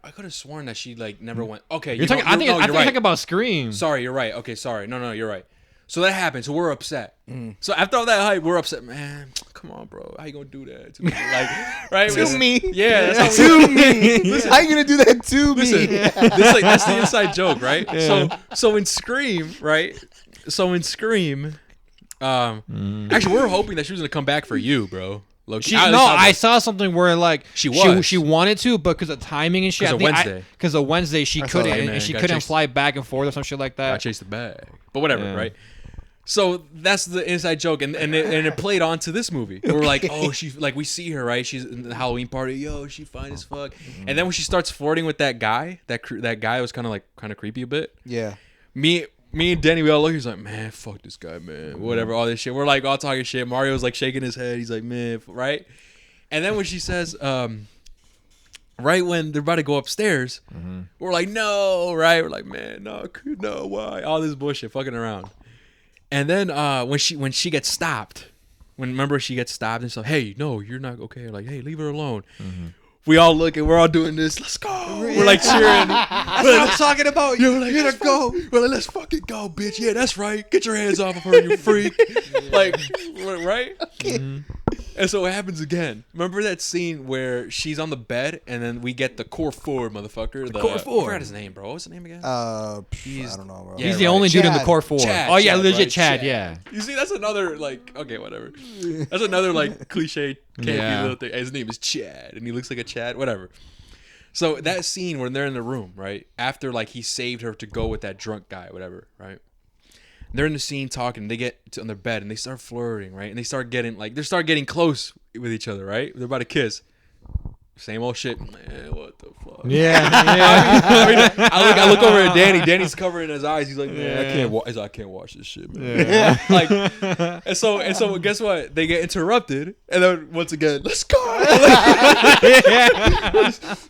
I could have sworn that she like never went. Okay, you're talking. I think you're talking about Scream. Sorry, you're right. Okay, sorry. No, you're right. So that happened. So we're upset. So after all that hype, we're upset. Man, come on, bro. How you gonna do that to me? Like, right? To me. Yeah, that's To me. How you gonna do that to Listen, me? that's the inside joke, right? So in Scream, right? So in Scream, actually, we were hoping that she was gonna come back for you, bro. Look, I saw something where like She was. she wanted to, but because of timing and shit, 'Cause of Wednesday. because of Wednesday she saw couldn't, that. Hey, man, and she gotta couldn't chase- fly back and forth or some shit like I that. chased the bag, but whatever, Yeah. right? So that's the inside joke, and it played on to this movie. We're like, oh, she like we see her, right? She's in the Halloween party, yo, she fine as fuck. And then when she starts flirting with that guy, that guy was kind of creepy a bit. Yeah. Me and Danny, we all look. He's like, man, fuck this guy, man. Whatever, all this shit. We're like all talking shit. Mario's like shaking his head. He's like, man, right? And then when she says, right when they're about to go upstairs, we're like, no, right? We're like, man, no, why? All this bullshit, fucking around. And then when she gets stopped, remember she gets stopped and so, hey, no, you're not okay. Like, hey, leave her alone. We all look and we're all doing this. Let's go. We're like cheering. That's what I'm talking about. You're like, let's go. We're like, let's fucking go, bitch. Yeah, that's right. Get your hands off of her, you freak. Like, right? And so it happens again. Remember that scene where she's on the bed and then we get the core four motherfucker? The core four. I forgot his name, bro. What's his name again? I don't know, bro. Yeah, He's the right. only dude in the Chad. core four. Chad, Oh yeah, Chad, legit right? Chad. Chad. Yeah. You see, that's another, like, okay, whatever. That's another, like, cliche, campy Yeah. little thing. His name is Chad, and he looks like a Chad, whatever. So that scene when they're in the room, right? After, like, he saved her to go with that drunk guy, whatever, right? They're in the scene talking. They get on their bed, and they start flirting, right? And they start getting close with each other, right? They're about to kiss. Same old shit. Man, what the fuck? Yeah. I look over at Danny. Danny's covering his eyes. He's like, man, I can't watch this shit, man. Yeah. Like, and so guess what? They get interrupted, and then once again, let's go.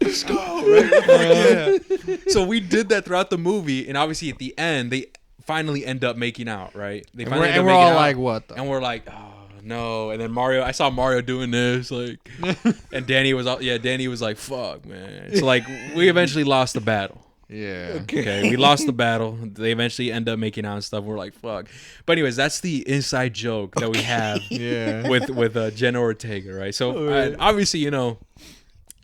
Let's go. Right? Yeah. So we did that throughout the movie, and obviously at the end, they finally end up making out, right? They finally end up we're making all out, like, what the? and we're like, oh no. And then I saw Mario doing this, like, and Danny was like, fuck, man. So like, we eventually lost the battle. Yeah. Okay, we lost the battle. They eventually end up making out and stuff. We're like, fuck. But anyways, that's the inside joke that we have Yeah. with Jenna Ortega, right? So obviously, you know,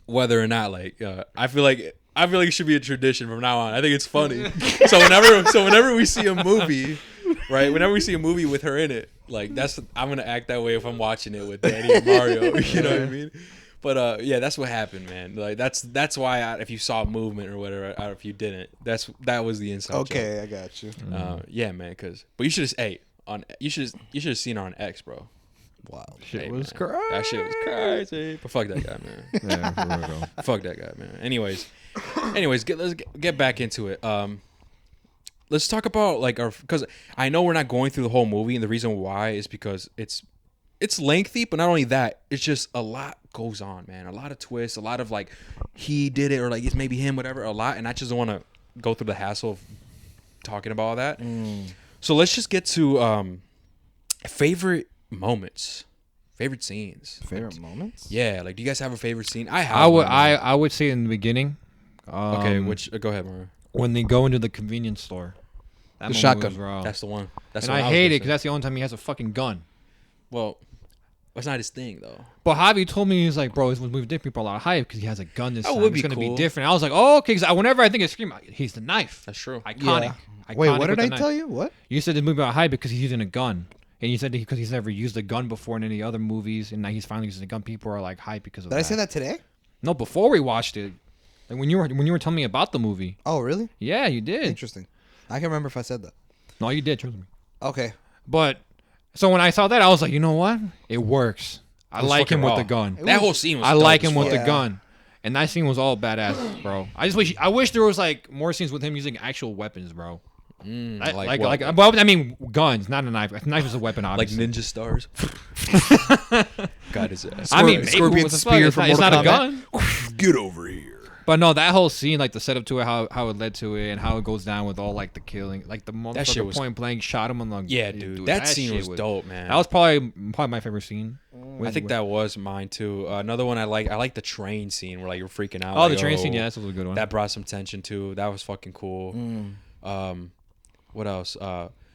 whether or not, like, I feel like it should be a tradition from now on. I think it's funny. So whenever we see a movie, right? Whenever we see a movie with her in it, like, I'm gonna act that way if I'm watching it with Danny and Mario. You know what I mean? But yeah, that's what happened, man. Like that's why if you saw movement or whatever, if you didn't, that was the inside Okay, joke. I got you. Yeah, man. But you should have seen her on X, bro. Wow. Shit Hey, was man. crazy. That shit was crazy. But fuck that guy, man. Yeah, for real. Fuck that guy, man. Anyways, let's get back into it. Let's talk about like because I know we're not going through the whole movie, and the reason why is because it's lengthy, but not only that, it's just a lot goes on, man. A lot of twists, a lot of like he did it or like it's maybe him, whatever, a lot, and I just don't want to go through the hassle of talking about all that. So let's just get to favorite moments, favorite scenes. Favorite moments? Yeah, like do you guys have a favorite scene? I have. I would say in the beginning. Okay, which go ahead, Mario. When they go into the convenience store. That The moment shotgun. was raw. That's the one. That's And the one I was hate gonna it because say. that's the only time he has a fucking gun. Well, that's not his thing though. But Javi told me, he's like, bro, this movie different. People are a lot of hype because he has a gun this That time. would It's be going to cool. be different. I was like, oh, okay. Because whenever I think of Scream, he's the knife. That's true. Iconic. Yeah. Iconic Wait, what with did the I knife. tell you? What? You said the movie about hype because he's using a gun. And you said because he's never used a gun before in any other movies. And now he's finally using a gun. People are like hype because of Did that. I say that today? No, before we watched it. Like when you were telling me about the movie. Oh, really? Yeah, you did. Interesting. I can't remember if I said that. No, you did. Trust me. Okay. But so when I saw that, I was like, you know what? It works. I was like him fucking with raw. the gun. That whole scene was I dope like as him with fuck. the gun. And that scene was all badass, bro. I wish there was like more scenes with him using actual weapons, bro. Like what? Well, I mean, guns, not a knife. A knife is a weapon, Like obviously. ninja stars. God his ass. I mean, maybe Scorpion what the fuck? spear It's from not a Mortal gun. Get over here. But no, that whole scene, like the setup to it, how it led to it, and how it goes down with all like the killing, like the shit motherfucker was- point blank shot him on the. Yeah, dude. That scene shit was dope, man. That was probably my favorite scene. I think that was mine too. Another one I like the train scene where like you're freaking out. Oh, like, the train scene, yeah, that was a good one. That brought some tension too. That was fucking cool. What else?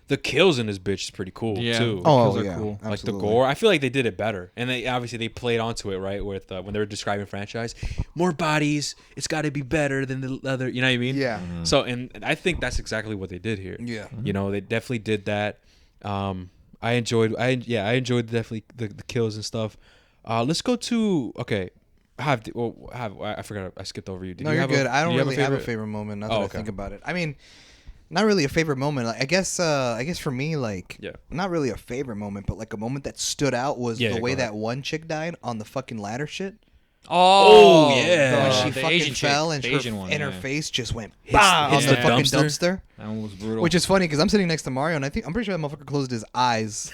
The kills in this bitch is pretty cool Yeah. too. Oh, Kills are yeah. cool. Like the Absolutely. gore, I feel like they did it better, and they obviously played onto it right with when they were describing franchise. More bodies, it's got to be better than the other. You know what I mean? Yeah. So, and I think that's exactly what they did here. Yeah. You know, they definitely did that. I enjoyed definitely the kills and stuff. Let's go to I forgot, I skipped over you. Did No, you you're have good. A, I don't do you really have a favorite moment. Now that Oh, I okay. think about it, I mean, not really a favorite moment. Like, I guess for me, like, Yeah. not really a favorite moment, but like a moment that stood out was Yeah, the go way ahead. that one chick died on the fucking ladder shit. Oh, yeah. When Uh, she the fucking Asian chick, fell and the her, Asian one, and her yeah. face just went Hits- bah hits on the the fucking dumpster. dumpster. That one was brutal. Which is funny because I'm sitting next to Mario and I'm pretty sure that motherfucker closed his eyes.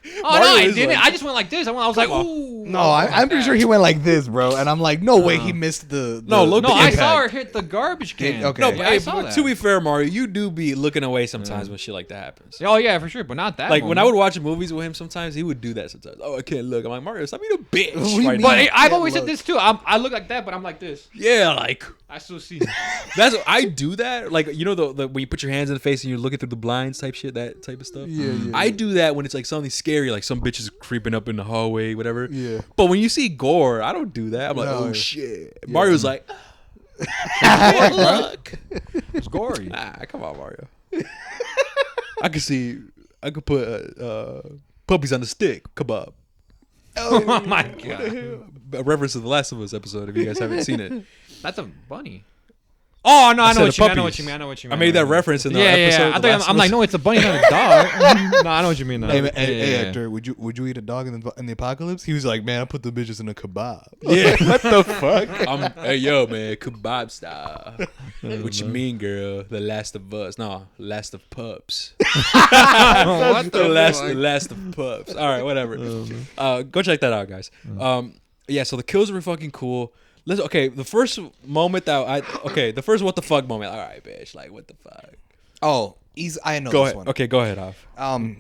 oh Mario no, I is didn't. like- I just went like this. I was like, ooh. No, I'm pretty sure he went like this, bro. And I'm like, no way, he missed the. No, look No, the I impact. saw her hit the garbage can. Okay. No, Yeah, but, I hey, saw but that. to be fair, Mario, you do be looking away sometimes when shit like that happens. Oh yeah, for sure, but not that. Like when I moment. would watch movies with him, sometimes he would do that. Sometimes, oh, I can't look. I'm like, Mario, stop being a bitch. What do you right mean? now. But hey, I've Yeah, always look. said this too. I look like that, but I'm like this. Yeah, like I still see. that's I do that. Like you know the when you put your hands in the face and you're looking through the blinds type shit, that type of stuff. Yeah. I do that when it's like something scary, like some bitch is creeping up in the hallway, whatever. Yeah. But when you see gore, I don't do that. I'm like, No, oh yeah. shit. Mario's like, look. It's gory. Ah, come on, Mario. I could put puppies on the stick kebab. Oh my god, A reference to the Last of Us episode if you guys haven't seen it. that's a bunny. Oh no, I said know the what you mean. I know puppies. what you mean. I know what you I mean. made that reference in the episode. Yeah. of I The Last thought, of I'm like, Us. no, it's a bunny, not a dog. No, I know what you mean. Though. Hey, Yeah. actor, would you eat a dog in the apocalypse? He was like, man, I put the bitches in a kebab. Yeah. What the fuck? Hey yo man, kebab style. What you mean, girl? The Last of Us? No, Last of Pups. What the last, fuck? the Last of Pups. All right, whatever. Go check that out, guys. Yeah, so the kills were fucking cool. The first moment the first what the fuck moment. All right, bitch, like what the fuck. Oh, I know Go this ahead. one. Okay, go ahead, off.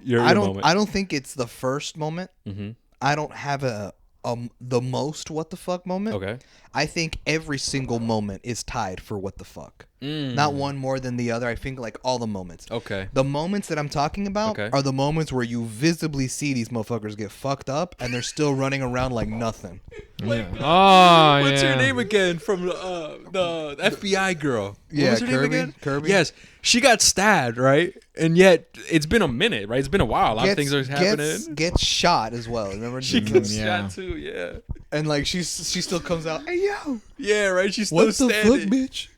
Your I don't. moment. I don't think it's the first moment. Mhm. I don't have the most what the fuck moment. Okay. I think every single moment is tied for what the fuck. Mm. Not one more than the other. I think like all the moments. Okay. The moments that I'm talking about Okay. are the moments where you visibly see these motherfuckers get fucked up and they're still running around like nothing. Oh, What's yeah. her name again from the FBI girl? Yeah, what was her name Kirby? again? Kirby? Yes, she got stabbed, right? And yet it's been a minute, right? It's been a while. A lot of things are happening. Gets shot as well. Remember? She gets Yeah. shot too. Yeah. and like she still comes out. Hey yo, Yeah, right. She's still what the standing. fuck, bitch?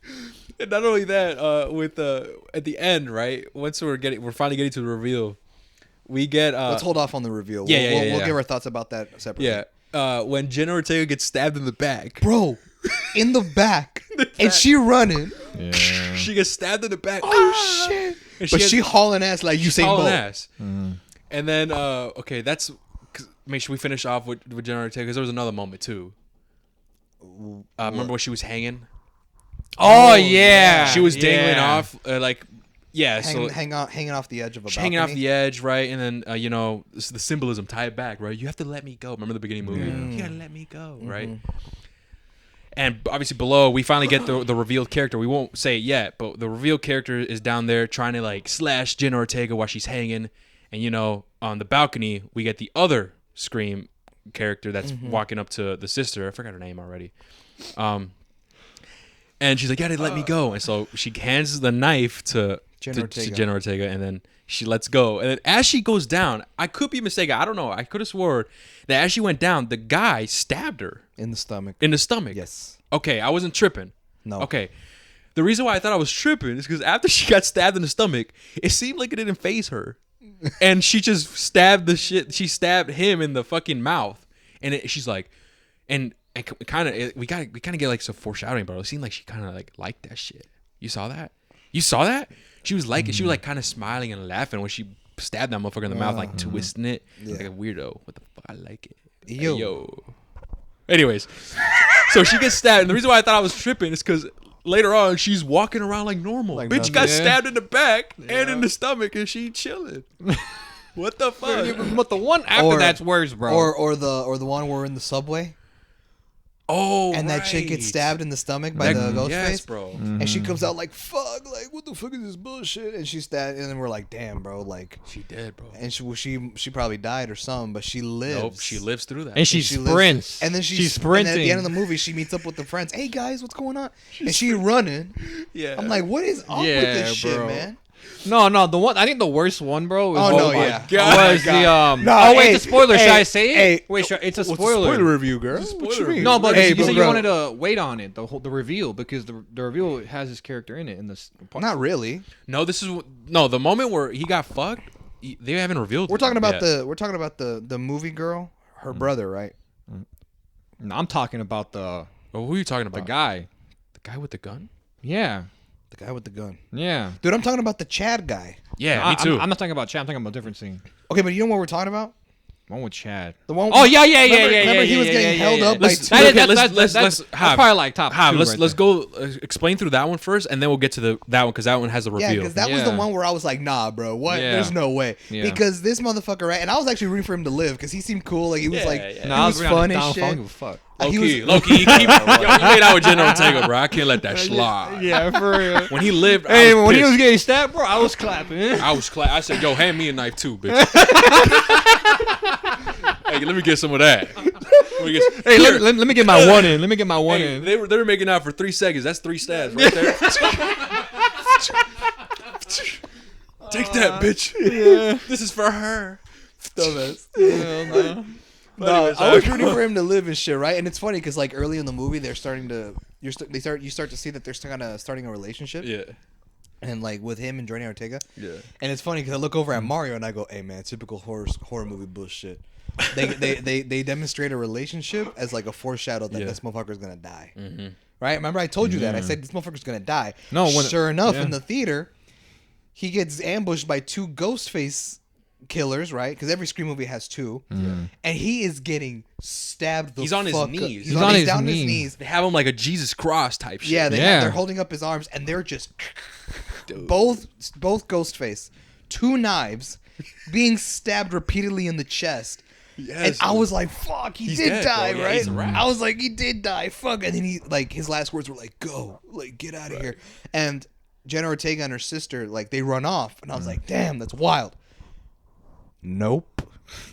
And not only that, with at the end, right? Once we're finally getting to the reveal, we get Let's hold off on the reveal. yeah, we'll, yeah, we'll yeah. give our thoughts about that separately. yeah. When Jenna Ortega gets stabbed in the back, Bro, in the back, and she running. Yeah. she gets stabbed in the back. Oh shit! And But has- she hauling ass like Usain hauling Bolt. ass. And then that's make sure we finish off with Jenna Ortega because there was another moment too. Remember when she was hanging? Oh yeah. She was dangling Yeah. off Hanging off the edge of a hanging off balcony. the edge, right? And then this is the symbolism, tie it back, right? You have to let me go. Remember the beginning movie? You gotta let me go, right? And obviously below, we finally get the revealed character. We won't say it yet, but the revealed character is down there trying to like slash Jenna Ortega while she's hanging. And on the balcony, we get the other Scream character that's walking up to the sister. I forgot her name already. And she's like, "Yeah, they let me go." And so she hands the knife to Jenna Ortega, and then she lets go. And then as she goes down, I could be mistaken. I don't know. I could have swore that as she went down, the guy stabbed her in the stomach. in the stomach. Yes. Okay, I wasn't tripping. No. Okay. The reason why I thought I was tripping is because after she got stabbed in the stomach, it seemed like it didn't faze her. And she just stabbed she stabbed him in the fucking mouth. And she's like, and kind of, we kind of get like some foreshadowing, bro. It seemed like she kind of like liked that shit. You saw that? You saw that? She was like, she was like kind of smiling and laughing when she stabbed that motherfucker in the mouth, like twisting it. Like a weirdo. What the fuck? I like it. Yo. Hey, yo. Anyways, so she gets stabbed, and the reason why I thought I was tripping is because later on she's walking around like normal. Like Bitch nothing. got Yeah. stabbed in the back and in the stomach, and she chilling. What the fuck? But the one after Or- that's worse, bro. Or the one where we're in the subway Oh, and that chick gets right. stabbed in the stomach by the ghost Yes, face. bro. And she comes out like, fuck, like, what the fuck is this bullshit? And she's stabbed, and then we're like, damn, bro, like, She dead, bro. and she probably died or something, but she lives. Nope, she lives through that. and she She lives- sprints. and then she's And sprinting. at the end of the movie, she meets up with the friends. Hey guys, what's going on? And she running. yeah, I'm like, what is up with Yeah, this shit, bro. man? No, the one I think the worst one, bro. Is Oh, no, my yeah. God. was the No, oh wait, hey, it's a spoiler. hey, Should I say it? hey, Wait, it's a What's spoiler. the spoiler review, girl? It's a What you spoiler mean? review. No, but Hey, you said bro. you wanted to wait on it, the reveal, because the reveal has his character in it in this. Not really. No, this is the moment where he got fucked. They haven't revealed. We're talking about yet. the movie girl, her brother, right? No, I'm talking about the Oh, who are you talking about? guy. The guy with the gun. Yeah, The guy with the gun. yeah. Dude, I'm talking about the Chad guy. Yeah, I- me too. I'm not talking about Chad. I'm talking about a different scene. Okay, but you know what we're talking about? One with Chad. The one. Oh yeah, Remember he was getting held up by Let's- two. okay, That's let's probably like top. Have two let's right let's there. go explain through that one first, and then we'll get to that one because that one has a Yeah, reveal. because that was the Yeah. one where I was like, nah, bro, what? Yeah. There's no way. Yeah. Because this motherfucker, right? And I was actually rooting for him to live because he seemed cool. Like, he was Yeah, like, yeah. he No, I was really fun down and with- I don't shit. give a fuck. He Loki, was- Loki, he made out with Jenna Ortega, bro. I can't let that slide. Yeah, for real. When he lived, Hey, I was when he was pissed. getting stabbed, bro, I was clapping. I was I said, yo, hand me a knife too, bitch. Hey, let me get some of that. Hey, let me get my one in. Let me get my one Hey, in. they were making out for 3 seconds. That's 3 stabs right there. Take that, bitch. This is for her. Dumbass. Hell no. No, anyways, I was rooting for him to live and shit, right? And it's funny because like early in the movie, they're starting to you start to see that they're kind of starting a relationship, Yeah. and like with him and Johnny Ortega. Yeah. And it's funny because I look over at Mario and I go, "Hey man, typical horror movie bullshit." They demonstrate a relationship as like a foreshadow that Yeah. this motherfucker's gonna die. Right? Remember I told you that I said this motherfucker's gonna die. No, when- sure enough, yeah. in the theater, he gets ambushed by 2 Ghostface killers, right? Because every Scream movie has 2, and he is getting stabbed. He's on his fuck up. knees. He's He's on his down his knees. knees. They have him like a Jesus cross type shit. Yeah, Yeah. they're holding up his arms, and they're just both Ghostface, 2 knives, being stabbed repeatedly in the chest. Yes, And I was like, "Fuck, he He's did dead, die, bro. Yeah, right?" he's a wrap. I was like, "He did die, fuck." And then he like his last words were like, "Go, like get out of here." And Jenna Ortega and her sister like they run off, and I was like, "Damn, that's wild." Nope.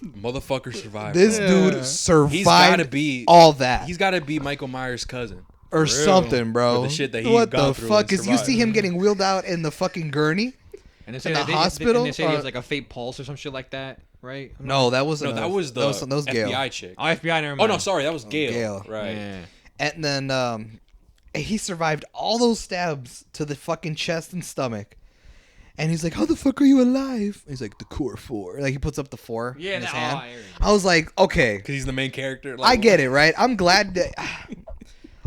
Motherfucker survived. This Yeah. dude survived. He's gotta be all that He's got to be Michael Myers' cousin. or something, bro. For the shit that he what gone the through fuck and is? You see survived. him getting wheeled out in the fucking gurney? And they say In the that hospital? And they say he Or- has like a fake pulse or some shit like that, right? No, that wasn't. No, that was the that was Gail. FBI chick. Oh, FBI. Never Oh mind. no, sorry, that was Gail. Gail. Right. Yeah. And then he survived all those stabs to the fucking chest and stomach. And he's like, "How the fuck are you alive?" He's like, "The core 4." Like he puts up the 4 Yeah, in his that- hand. oh, I hear you. I was like, okay, Because he's the main character. I get it, right? I'm glad that.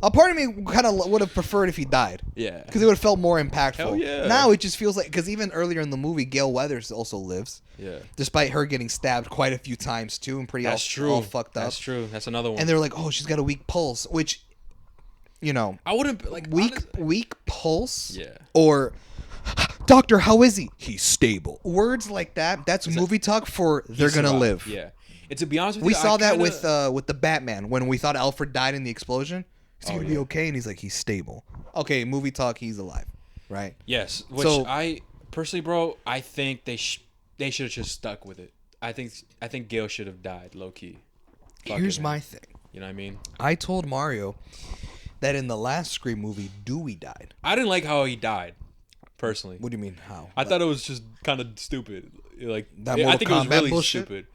A part of me kind of would have preferred if he died. Yeah. Because it would have felt more impactful. Hell yeah. Now it just feels like, because even earlier in the movie, Gail Weathers also lives, Yeah. despite her getting stabbed quite a few times too, and pretty That's all, true. all fucked up. That's true. That's another one. And they're like, "Oh, she's got a weak pulse," which, you know, I wouldn't like weak pulse. Yeah. Or, "Doctor, how is he?" "He's stable." Words like that. That's movie talk for they're gonna survived. live. Yeah. And to be honest with We you, saw I that kinda- with the Batman when we thought Alfred died in the explosion. Is he gonna be yeah. okay? And he's like, "He's stable." Okay, movie talk. He's alive, right? Yes. Which So- I personally, bro, I think they should have just stuck with it. I think Gail should have died, low key. Here's Fucking my hell. thing. You know what I mean? I told Mario that in the last Scream movie, Dewey died. I didn't like how he died, personally. What do you mean? How? I thought it was just kind of stupid. Like That I Mortal think it was Kombat really bullshit? stupid.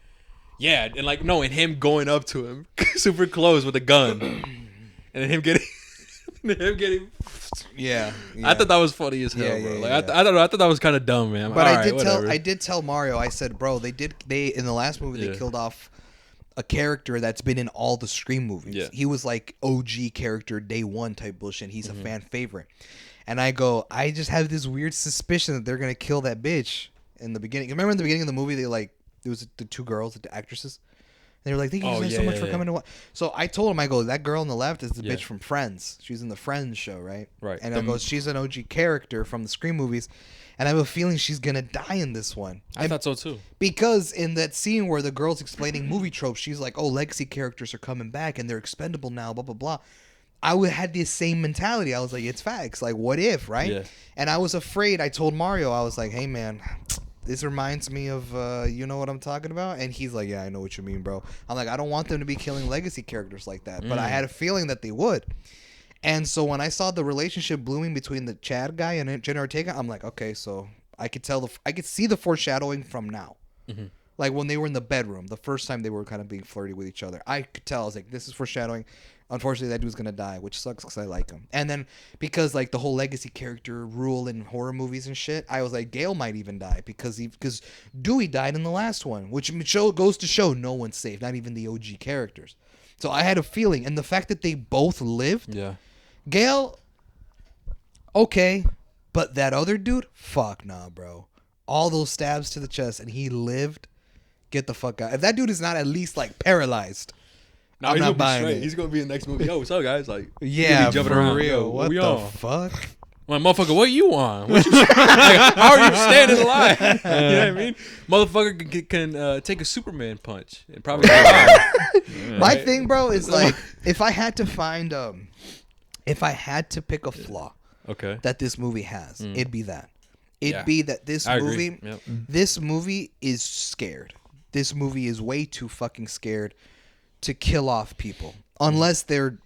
Yeah, and like no, and him going up to him super close with a gun, and then him getting, Yeah, I thought that was funny as hell, Yeah, bro. yeah, like yeah. I don't know, I thought that was kind of dumb, man. But All right, whatever. I did tell Mario. I said, "Bro, they in the last movie they Yeah. killed off a character that's been in all the Scream movies. Yeah. He was like OG character day 1 type bullshit. He's a fan favorite." And I go, I just have this weird suspicion that they're gonna kill that bitch in the beginning. Remember in the beginning of the movie, they like it was the 2 girls, the actresses, They were like, thank you guys so much for coming to watch. So I told him, I go, that girl on the left is the bitch from Friends. She's in the Friends show, right? Right. And I go, she's an OG character from the Scream movies. And I have a feeling she's going to die in this one. I thought so too. Because in that scene where the girl's explaining movie tropes, she's like, oh, legacy characters are coming back and they're expendable now, blah, blah, blah. Had the same mentality. I was like, it's facts. Like, what if, right? Yeah. And I was afraid. I told Mario, I was like, hey, man, this reminds me of, you know what I'm talking about? And he's like, yeah, I know what you mean, bro. I'm like, I don't want them to be killing legacy characters like that. But I had a feeling that they would. And so when I saw the relationship blooming between the Chad guy and Jenna Ortega, I'm like, okay, so I could see the foreshadowing from now. Mm-hmm. Like when they were in the bedroom, the first time they were kind of being flirty with each other. I could tell. I was like, this is foreshadowing. Unfortunately, that dude's going to die, which sucks because I like him. And then because like the whole legacy character rule in horror movies and shit, I was like, Gale might even die because Dewey died in the last one, which goes to show no one's safe, not even the OG characters. So I had a feeling. And the fact that they both lived. Yeah. Gale, okay, but that other dude, fuck nah, bro. All those stabs to the chest and he lived, get the fuck out. If that dude is not at least like paralyzed, no, I'm not buying it. He's gonna be in the next movie. Yo, what's up, guys? Like, yeah, jumping for around. real. Yo, what the on? fuck? I'm like, motherfucker, what you on? What you, like, how are you standing alive? You know what I mean? Motherfucker can take a Superman punch and probably. My thing, bro, is like if I had to find if I had to pick a flaw that this movie has, it'd be that. It'd be that this movie is scared. This movie is way too fucking scared to kill off people. Unless they're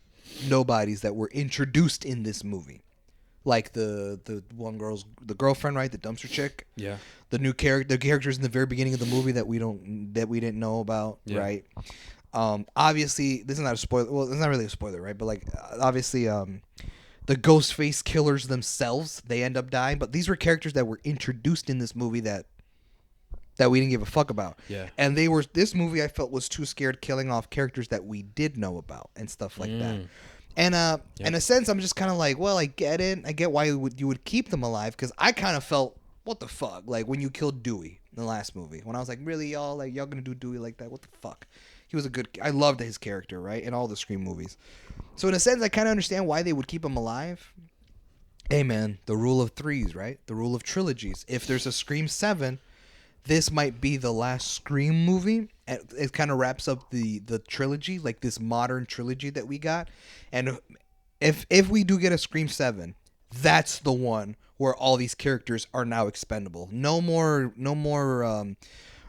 nobodies that were introduced in this movie. Like the the girlfriend, right? The dumpster chick. Yeah. The new the characters in the very beginning of the movie that we didn't know about, right? Obviously, this is not a spoiler. Well, it's not really a spoiler, right? But like, obviously, the ghost face killers themselves, they end up dying. But these were characters that were introduced in this movie that we didn't give a fuck about. Yeah. And this movie I felt was too scared killing off characters that we did know about and stuff like that. And in a sense, I'm just kind of like, well, I get it. I get why you would keep them alive because I kind of felt, what the fuck? Like when you killed Dewey in the last movie, when I was like, really, y'all gonna do Dewey like that? What the fuck? He was I loved his character, right? In all the Scream movies. So in a sense, I kind of understand why they would keep him alive. Hey, man, the rule of threes, right? The rule of trilogies. If there's a Scream 7, this might be the last Scream movie. It kind of wraps up the trilogy, like this modern trilogy that we got. And if we do get a Scream 7, that's the one where all these characters are now expendable. No more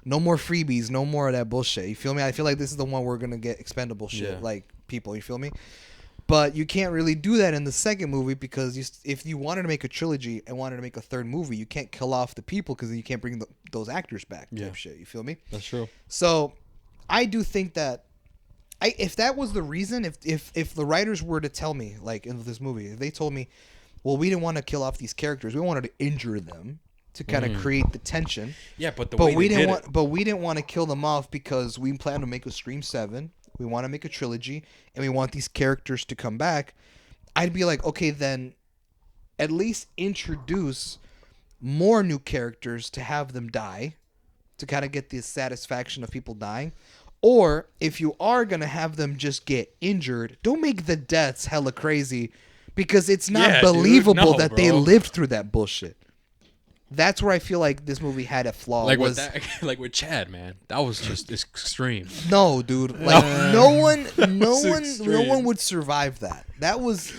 freebies, no more of that bullshit. You feel me? I feel like this is the one we're gonna get expendable shit, like people. You feel me? But you can't really do that in the second movie because if you wanted to make a trilogy and wanted to make a third movie, you can't kill off the people because you can't bring those actors back. Type shit. You feel me? That's true. So I do think that if that was the reason, if the writers were to tell me, like in this movie, if they told me, well, we didn't want to kill off these characters, we wanted to injure them to kind of create the tension. Yeah, but we didn't want to kill them off because we plan to make a Scream 7. We want to make a trilogy, and we want these characters to come back. I'd be like, okay, then at least introduce more new characters to have them die, to kind of get the satisfaction of people dying. Or if you are going to have them just get injured, don't make the deaths hella crazy because it's not believable that they lived through that bullshit. That's where I feel like this movie had a flaw. Like with Chad, man, that was just extreme. No, dude, like no one would survive that. That was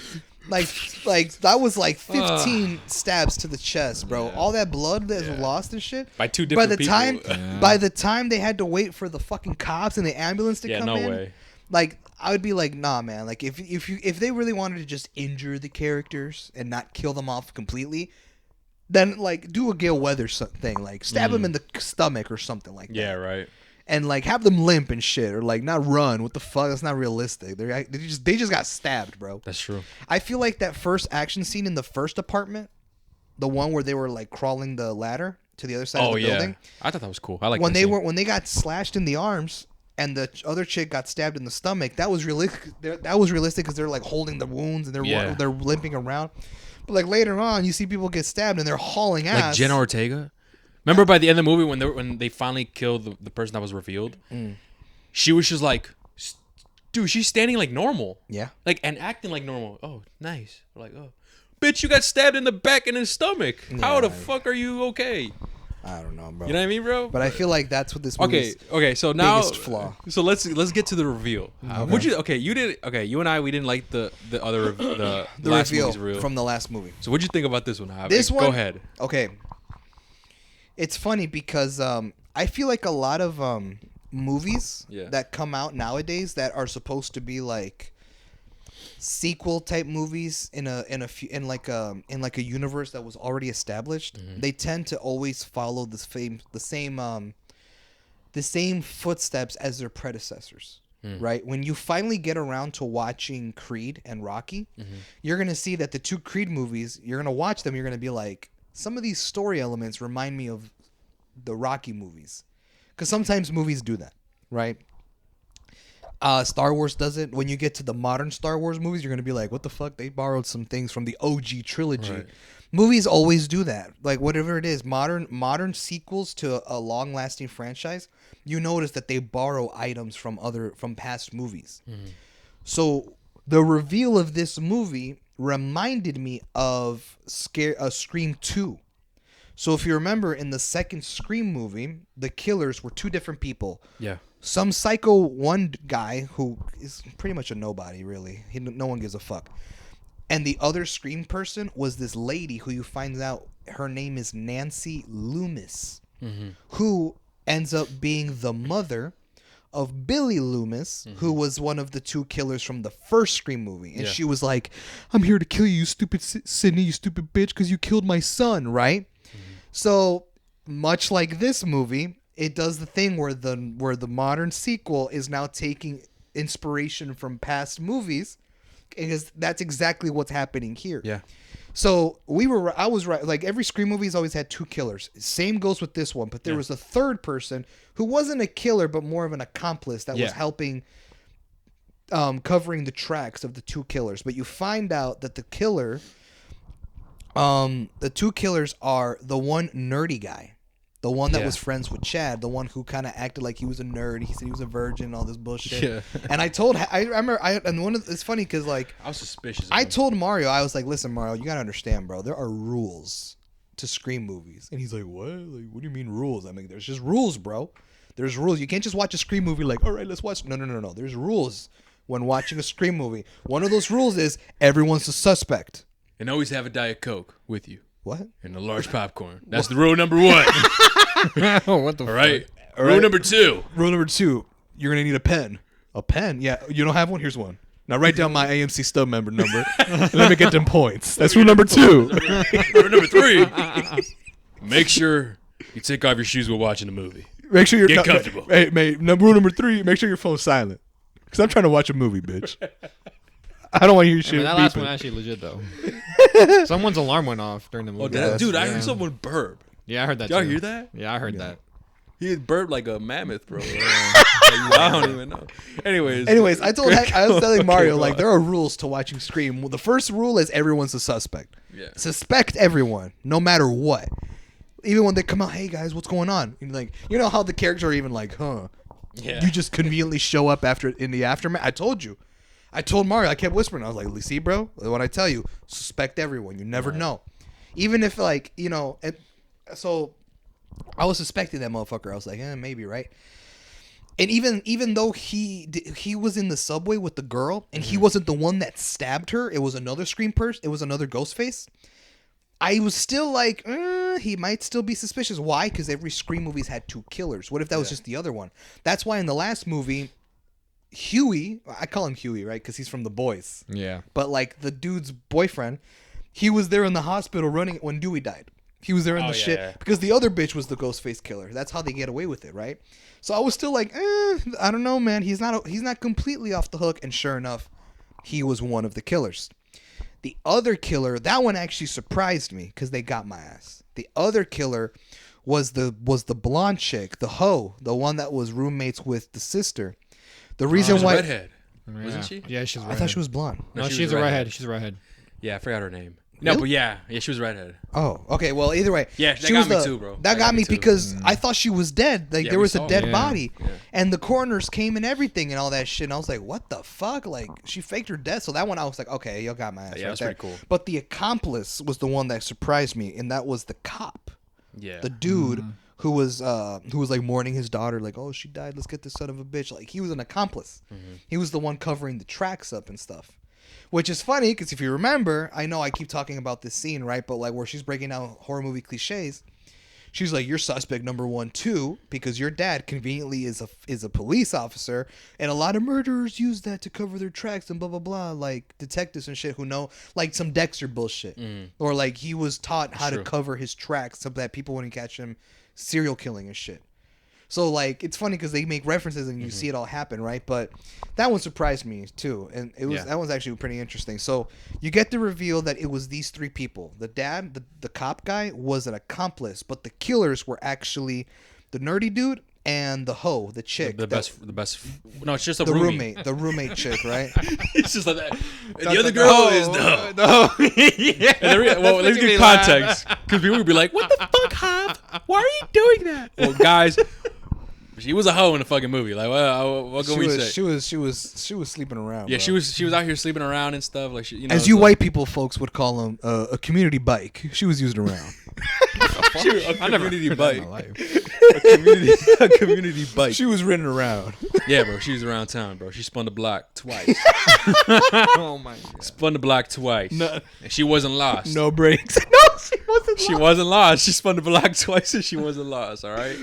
like 15 stabs to the chest, bro. All that blood that was lost and shit. By two different people. By the time they had to wait for the fucking cops and the ambulance to come in, no way. Like I would be like, nah, man. Like if they really wanted to just injure the characters and not kill them off completely. Then, like, do a Gale Weathers thing. Like, stab him in the stomach or something like that. Yeah, right. And, like, have them limp and shit. Or, like, not run. What the fuck? That's not realistic. They just got stabbed, bro. That's true. I feel like that first action scene in the first apartment, the one where they were, like, crawling the ladder to the other side of the building. I thought that was cool. I like when they got slashed in the arms and the other chick got stabbed in the stomach, that was realistic. That was realistic because they're, like, holding the wounds and they're limping around. But like later on, you see people get stabbed and they're hauling ass. Like Jenna Ortega. Remember by the end of the movie when they finally killed the person that was revealed? she was just like, dude, she's standing like normal. Yeah. Like, and acting like normal. Oh, nice. We're like, oh. Bitch, you got stabbed in the back and in the stomach. How the fuck are you okay? I don't know, bro. You know what I mean, bro? But I feel like that's what this movie's Okay, so now biggest flaw. So let's get to the reveal. Would you you and I we didn't like the other the last reveal movie's reveal. from the last movie. So what'd you think about this one? Javi? This one, Go ahead. Okay. It's funny because I feel like a lot of movies that come out nowadays that are supposed to be like sequel type movies in like a universe that was already established, they tend to always follow the same footsteps as their predecessors. Right? When you finally get around to watching Creed and Rocky, you're going to see that the two Creed movies, you're going to watch them, you're going to be like, some of these story elements remind me of the Rocky movies. Because sometimes movies do that, right? Star Wars does it. When you get to the modern Star Wars movies, you're going to be like, what the fuck? They borrowed some things from the OG trilogy. Right. Movies always do that. Like, whatever it is, modern sequels to a long-lasting franchise, you notice that they borrow items from past movies. So the reveal of this movie reminded me of Scream 2. So if you remember, in the second Scream movie, the killers were two different people. Yeah. Some psycho one guy who is pretty much a nobody, really. No one gives a fuck. And the other Scream person was this lady who you find out her name is Nancy Loomis, who ends up being the mother of Billy Loomis, who was one of the two killers from the first Scream movie. And she was like, I'm here to kill you, you stupid Sydney, you stupid bitch, because you killed my son, right? So, much like this movie, it does the thing where the modern sequel is now taking inspiration from past movies, because that's exactly what's happening here. Yeah. So I was right. Like, every Scream movie's always had two killers. Same goes with this one, but there was a third person who wasn't a killer, but more of an accomplice that was helping, covering the tracks of the two killers. But you find out that the two killers are the one nerdy guy. The one that was friends with Chad, the one who kind of acted like he was a nerd. He said he was a virgin, all this bullshit. Yeah. And it's funny because, like, I was suspicious. I told Mario, I was like, listen, Mario, you got to understand, bro. There are rules to Scream movies. And he's like, what? Like, what do you mean rules? I mean, there's just rules, bro. There's rules. You can't just watch a Scream movie like, all right, let's watch. No. There's rules when watching a Scream movie. One of those rules is everyone's a suspect. And always have a Diet Coke with you. What? And a large popcorn. That's the rule number one. What the fuck? All right. Rule number two. Rule number two. You're going to need a pen. A pen? Yeah. You don't have one? Here's one. Now write down my AMC stub member number. And let me get them points. That's rule number two. Rule number three. Make sure you take off your shoes while watching the movie. Make sure you're Get comfortable. Hey, mate. Rule number three. Make sure your phone's silent. Because I'm trying to watch a movie, bitch. I don't want to hear shit. That last one actually legit though. Someone's alarm went off during the movie. Dude, I heard someone burp. Yeah, I heard that. Y'all hear that? Yeah, I heard that. He burped like a mammoth, bro. I don't even know. Anyways, I was telling Mario, like, there are rules to watching Scream. Well, the first rule is everyone's a suspect. Yeah. Suspect everyone, no matter what. Even when they come out, hey guys, what's going on? And like, you know how the characters are even like, huh? Yeah. You just conveniently show up in the aftermath. I told you. I told Mario, I kept whispering. I was like, see, bro, what I tell you, suspect everyone. You never know. Even if, like, you know, so I was suspecting that motherfucker. I was like, maybe, right? And even though he was in the subway with the girl, and he wasn't the one that stabbed her, it was another Scream person, it was another Ghostface, I was still like, he might still be suspicious. Why? Because every Scream movie's had two killers. What if that was just the other one? That's why in the last movie, Huey, I call him Huey, right? Because he's from The Boys. Yeah. But, like, the dude's boyfriend, he was there in the hospital running when Dewey died. He was there in the shit. Yeah. Because the other bitch was the Ghostface killer. That's how they get away with it, right? So I was still like, I don't know, man. He's not completely off the hook. And sure enough, he was one of the killers. The other killer, that one actually surprised me because they got my ass. The other killer was the blonde chick, the hoe, the one that was roommates with the sister. The reason why redhead, wasn't she? Yeah, she's redhead. I thought she was blonde. No, she's a redhead. She's a redhead. Yeah, I forgot her name. No, but yeah, she was redhead. Oh, okay. Well, either way, Yeah, that she got was me too, bro. That got me too. because I thought she was dead. Like Yeah, there we was a saw dead it. body, Yeah. and the coroners came and everything and all that shit. And I was like, what the fuck? Like she faked her death. So that one I was like, okay, you got my ass. Yeah, right that's there. pretty cool. But the accomplice was the one that surprised me, and that was the cop, Yeah. the dude who was like mourning his daughter, like, oh, she died. Let's get this son of a bitch. Like he was an accomplice. He was the one covering the tracks up and stuff. Which is funny because if you remember, I know I keep talking about this scene, right? But like where she's breaking down horror movie cliches, she's like, "You're suspect number 1, too, because your dad conveniently is a police officer, and a lot of murderers use that to cover their tracks and blah blah blah, like detectives and shit who know like some Dexter bullshit, or like he was taught how to cover his tracks so that people wouldn't catch him serial killing and shit." So like it's funny because they make references and you see it all happen, right? But that one surprised me too, and it was that one's actually pretty interesting. So you get the reveal that it was these 3 people. The dad, the cop guy, was an accomplice, but the killers were actually the nerdy dude and the hoe, the chick, the best. No, it's just a the roommate. the roommate chick, right? It's just like that. And the other girl is the. No. Yeah. Well, let's give context because people would be like, "What the fuck, Hop? Why are you doing that?" Well, guys. She was a hoe in the fucking movie. Like, what can we say? She was sleeping around. Yeah, bro. she was out here sleeping around and stuff. Like, as you white people folks would call them, a community bike. She was used around. a community bike. Life. A community bike. She was ridden around. Yeah, bro. She was around town, bro. She spun the block twice. Oh my god. Spun the block twice. No. And she wasn't lost. No brakes. No, she wasn't. She wasn't lost. She spun the block twice and she wasn't lost. All right.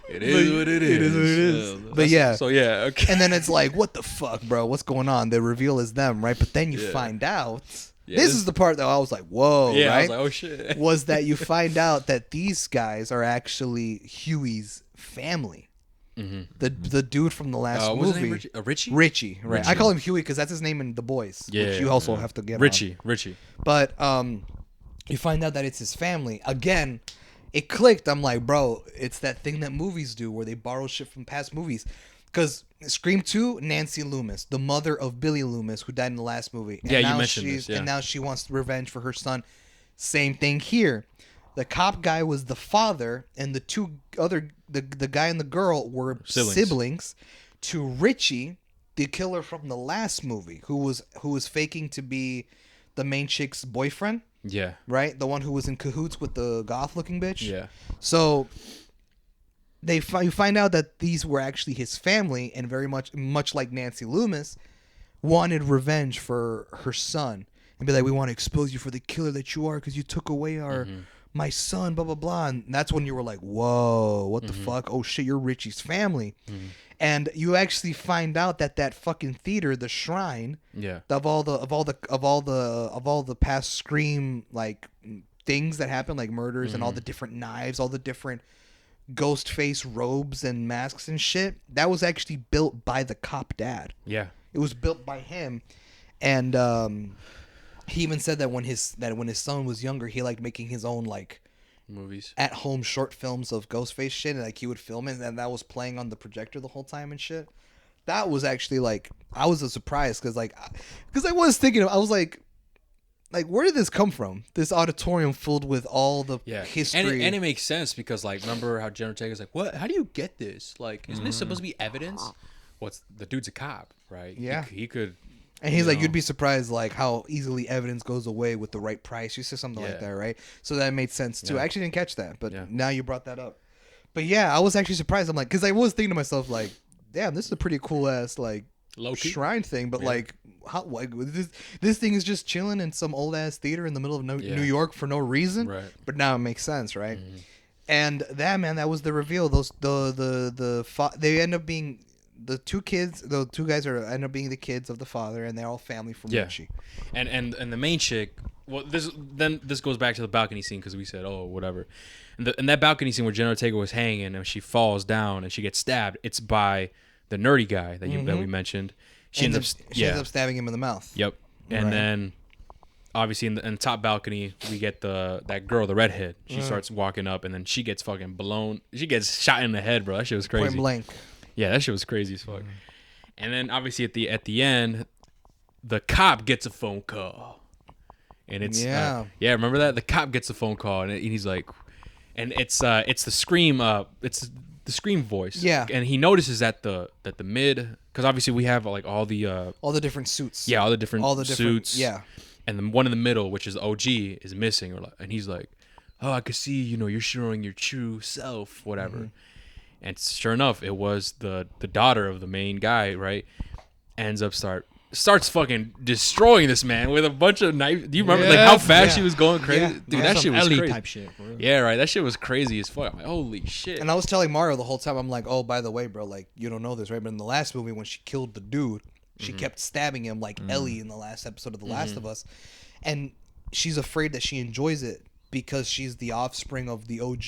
It is what it is. It is what it is. But yeah. So yeah. Okay. And then it's like, what the fuck, bro? What's going on? The reveal is them, right? But then you find out. Yeah, this is the part that I was like, whoa, Yeah. right? I was like, oh shit. Was that you find out that these guys are actually Huey's family. The dude from the last What's his movie. name? Richie? Richie, right? Richie. I call him Huey because that's his name in The Boys. Yeah. Which you also have to get on. Richie. But you find out that it's his family. Again, it clicked. I'm like, bro, it's that thing that movies do where they borrow shit from past movies. Because Scream 2, Nancy Loomis, the mother of Billy Loomis, who died in the last movie. And Yeah, you now mentioned this, yeah. And now she wants revenge for her son. Same thing here. The cop guy was the father, and the two other, the guy and the girl were siblings to Richie, the killer from the last movie, who was faking to be the main chick's boyfriend. Yeah. Right? The one who was in cahoots with the goth-looking bitch. Yeah. So you find out that these were actually his family, and very much like Nancy Loomis, wanted revenge for her son. And be like, we want to expose you for the killer that you are because you took away my son, blah, blah, blah. And that's when you were like, whoa, what the fuck? Oh, shit, you're Richie's family. And you actually find out that fucking theater, the Shrine, of all the past Scream like things that happen, like murders and all the different knives, all the different ghost face robes and masks and shit, that was actually built by the cop dad. Yeah. It was built by him, and he even said that when his son was younger, he liked making his own like movies, at home short films of Ghostface shit, and like he would film it, and that was playing on the projector the whole time and shit. That was actually like, I was a surprise because I was thinking, I was like where did this come from? This auditorium filled with all the history, and it makes sense because like, remember how Jenna Ortega's like, what? How do you get this? Like, isn't this supposed to be evidence? What's the dude's a cop, right? Yeah, he could. And he's like, you'd be surprised like how easily evidence goes away with the right price. You said something like that, right? So that made sense too. I actually didn't catch that, but now you brought that up. But yeah, I was actually surprised. I'm like, because I was thinking to myself like, damn, this is a pretty cool ass like shrine thing, but like, how like this thing is just chilling in some old ass theater in the middle of New York for no reason. Right. But now it makes sense, right? And that was the reveal. They end up being. The two guys end up being the kids of the father, and they're all family from Richie. And the main chick. Well, this goes back to the balcony scene because we said, oh, whatever. And that balcony scene where Jenna Ortega was hanging and she falls down and she gets stabbed. It's by the nerdy guy that we mentioned. She ends up stabbing him in the mouth. Yep. And then obviously in the top balcony we get that girl, the redhead. She starts walking up and then she gets fucking blown. She gets shot in the head, bro. That shit was crazy. Point blank. Yeah, that shit was crazy as fuck. And then obviously at the end, the cop gets a phone call, and it's Yeah. yeah. Remember that the cop gets a phone call and he's like, and it's the scream it's the scream voice. Yeah. And he notices that the mid, because obviously we have like all the different suits. yeah, all the different suits. Yeah. And the one in the middle, which is the OG, is missing. And he's like, oh, I could see, you're showing your true self, whatever. Mm-hmm. And sure enough, it was the daughter of the main guy, right? Ends up starts fucking destroying this man with a bunch of knives. Do you remember like how fast she was going crazy? Yeah. Dude, that Some shit was Ellie crazy. type shit. Bro. Yeah, right. That shit was crazy as fuck. I'm like, holy shit. And I was telling Mario the whole time, I'm like, oh, by the way, bro, like, you don't know this, right? But in the last movie, when she killed the dude, she kept stabbing him like Ellie in the last episode of The Last of Us. And she's afraid that she enjoys it because she's the offspring of the OG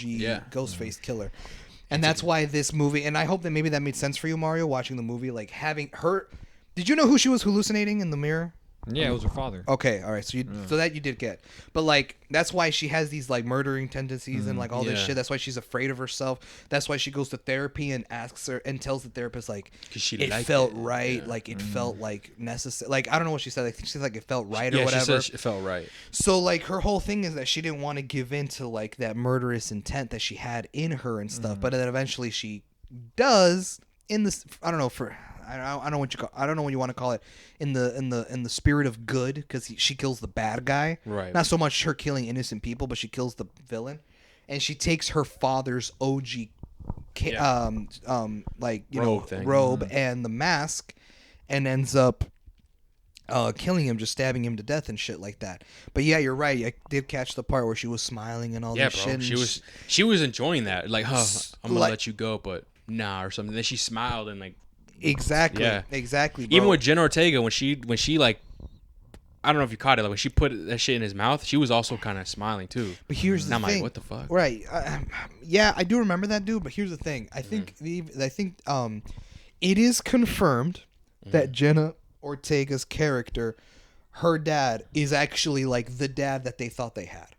Ghostface killer. And that's why this movie, and I hope that maybe that made sense for you, Mario, watching the movie, like having her. Did you know who she was hallucinating in the mirror? Yeah, it was her father. Okay, all right. So that you did get, but like that's why she has these like murdering tendencies and like all this Yeah. shit. That's why she's afraid of herself. That's why she goes to therapy and asks her and tells the therapist like 'Cause she it liked felt it. right, Yeah. like it felt like necessary. Like I don't know what she said. I think she's like it felt right yeah, or whatever. she said it felt right. So like her whole thing is that she didn't want to give in to like that murderous intent that she had in her and stuff. But then eventually she does in this. I don't know for. I don't know what I don't know what you want to call it in the spirit of good because she kills the bad guy. Right. Not so much her killing innocent people, but she kills the villain, and she takes her father's OG, like Robe thing. robe and the mask, and ends up killing him, just stabbing him to death and shit like that. But yeah, you're right. I did catch the part where she was smiling and all Yeah, this bro. shit. She was enjoying that. Like, huh, I'm gonna like- let you go, but nah, or something. Then she smiled and like. Exactly. Yeah. Exactly. Bro. Even with Jenna Ortega, when she like, I don't know if you caught it, like when she put that shit in his mouth, she was also kind of smiling too. But here's the And I'm thing. like, what the fuck? Right. Yeah, I do remember that dude. But here's the thing. I think it is confirmed that Jenna Ortega's character, her dad, is actually like the dad that they thought they had,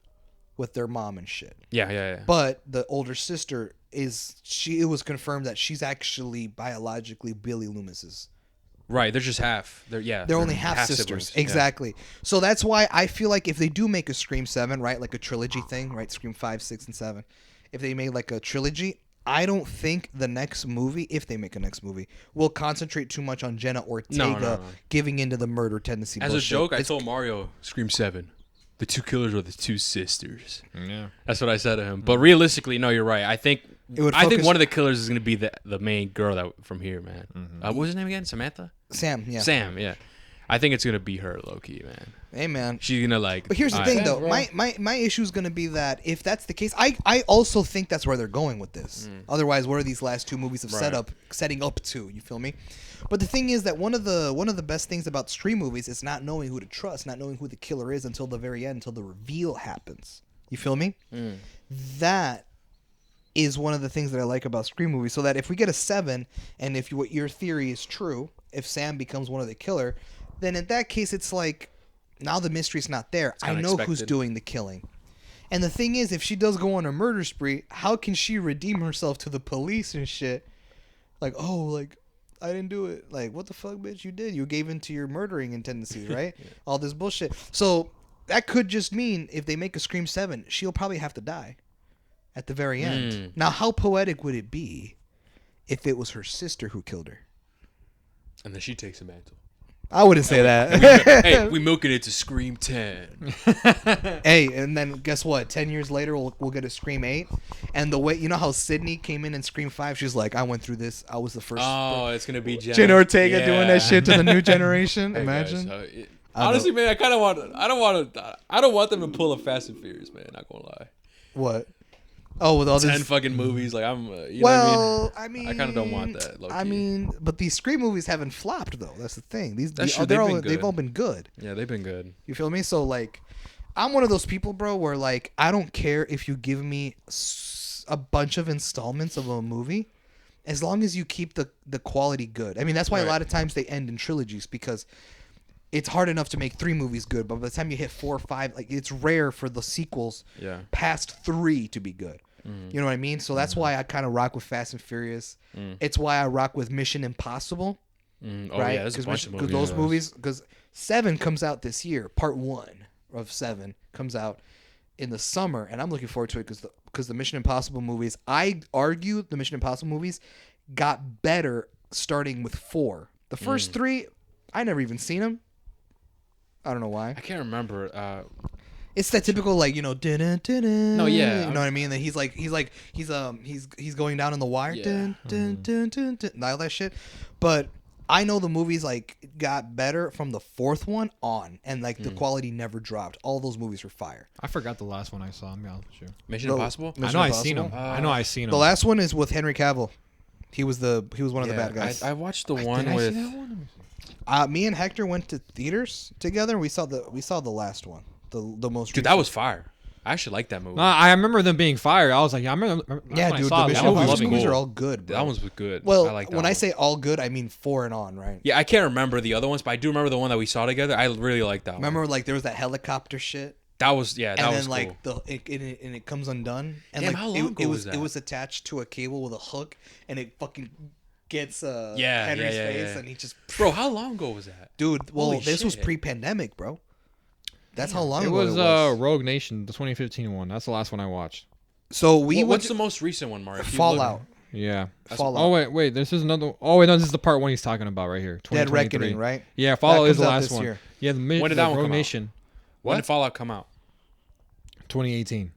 with their mom and shit. Yeah. But the older sister it was confirmed that she's actually biologically Billy Loomis's. Right. They're just half. They're Only half sisters. siblings. Yeah. Exactly. So that's why I feel like if they do make a Scream 7, right, like a trilogy thing, right, Scream 5, 6, and 7, if they made like a trilogy, I don't think the next movie, if they make a next movie, will concentrate too much on Jenna Ortega No. giving into the murder tendency. As bullshit. a joke, I told Mario, Scream 7. The two killers were the two sisters. Yeah. That's what I said to him. But realistically, no, you're right. I think would I think focus- one of the killers is going to be the main girl that from here, man. What was her name again? Samantha? Sam, yeah. Sam, yeah. I think it's going to be her, low-key, man. Hey, man. She's going to like... But here's the all thing, right. though. bro. My issue is going to be that if that's the case, I also think that's where they're going with this. Otherwise, what are these last two movies of setting up to? You feel me? But the thing is that one of the best things about Scream movies is not knowing who to trust, not knowing who the killer is until the very end, until the reveal happens. You feel me? That is one of the things that I like about Scream movies. So that if we get a 7, and if what your theory is true, if Sam becomes one of the killer, then in that case, it's like now the mystery's not there. I kinda know who's expected. doing the killing. And the thing is, if she does go on a murder spree, how can she redeem herself to the police and shit? Like, oh, like, I didn't do it. Like, what the fuck, bitch? You did. You gave in to your murdering tendencies, right? All this bullshit. So that could just mean if they make a Scream 7, she'll probably have to die at the very end. Now, how poetic would it be if it was her sister who killed her? And then she takes a mantle. I wouldn't say that. Hey, we milking it to Scream 10. Hey, and then guess what? 10 years later, we'll get a Scream 8. And the way, you know how Sydney came in Scream 5? She's like, I went through this. I was the first. Oh, it's going to be Jenna. Jenna Ortega doing Yeah. that shit to the new generation. Hey, Imagine. guys, honestly, man, I kind of want. I don't want them to pull a Fast and Furious, man. Not gonna lie. What? Oh, with all 10 this. fucking movies, like I'm. You know Well, what I mean? I kinda don't want that, low-key. I mean, but these Scream movies haven't flopped though. That's the thing. That's true, they've been good. they've all been good. Yeah, they've been good. You feel me? So like, I'm one of those people, bro, where like I don't care if you give me a bunch of installments of a movie, as long as you keep the quality good. I mean, that's why a Right. lot of times they end in trilogies because it's hard enough to make 3 movies good, but by the time you hit 4 or 5, like it's rare for the sequels Yeah. past 3 to be good. You know what I mean? So that's why I kind of rock with Fast and Furious. It's why I rock with Mission Impossible. Oh right? yeah, there's a bunch of movies. those movies, because 7 comes out this year, part 1, of 7 comes out in the summer, and I'm looking forward to it because the Mission Impossible movies, I argue the Mission Impossible movies got better starting with 4. The first 3, I never even seen them. I don't know why. I can't remember. It's that typical like No, no, yeah. you know what I mean. That he's going down in the wire, Yeah. all that shit. But I know the movies like got better from the 4th one on, and like the quality never dropped. All those movies were fire. I forgot the last one I saw. I'm be honest with you. Mission Impossible. I know I seen him. I know I seen him. The last one is with Henry Cavill. He was one of the bad guys. I watched the one Did I see with. that one? Me and Hector went to theaters together. And we saw the last one, the most. Dude, that was fire. I actually like that movie. No, I remember them being fired. I was like, yeah, I remember. Yeah, when I dude, saw the it, Mission I was Impossible loving movies it. are all good, bro. That one was good. Well, I like that when I one. say all good, I mean 4 and on, right? Yeah, I can't remember the other ones, but I do remember the one that we saw together. I really like that one. Remember, like there was that helicopter shit, That was that and was then like cool. it comes undone, and Damn, like how long ago was it that? was attached to a cable with a hook, and it fucking gets Yeah, Henry's yeah, face, yeah. and he just Bro, how long ago was that? dude. Well, Holy this was shit. pre-pandemic, bro. That's how long It ago was it was. Rogue Nation, the 2015 one. That's the last one I watched. So we went What's to the most recent one, Mario? Keep Fallout, looking. Yeah. Fallout, Oh wait, this is another. Oh wait, no, this is the part one he's talking about right here. Dead 2023. Reckoning, right? Yeah, Fallout is comes the out last this one. year. Yeah, When did that one Rogue come out? Nation, When did Fallout come out? 2018.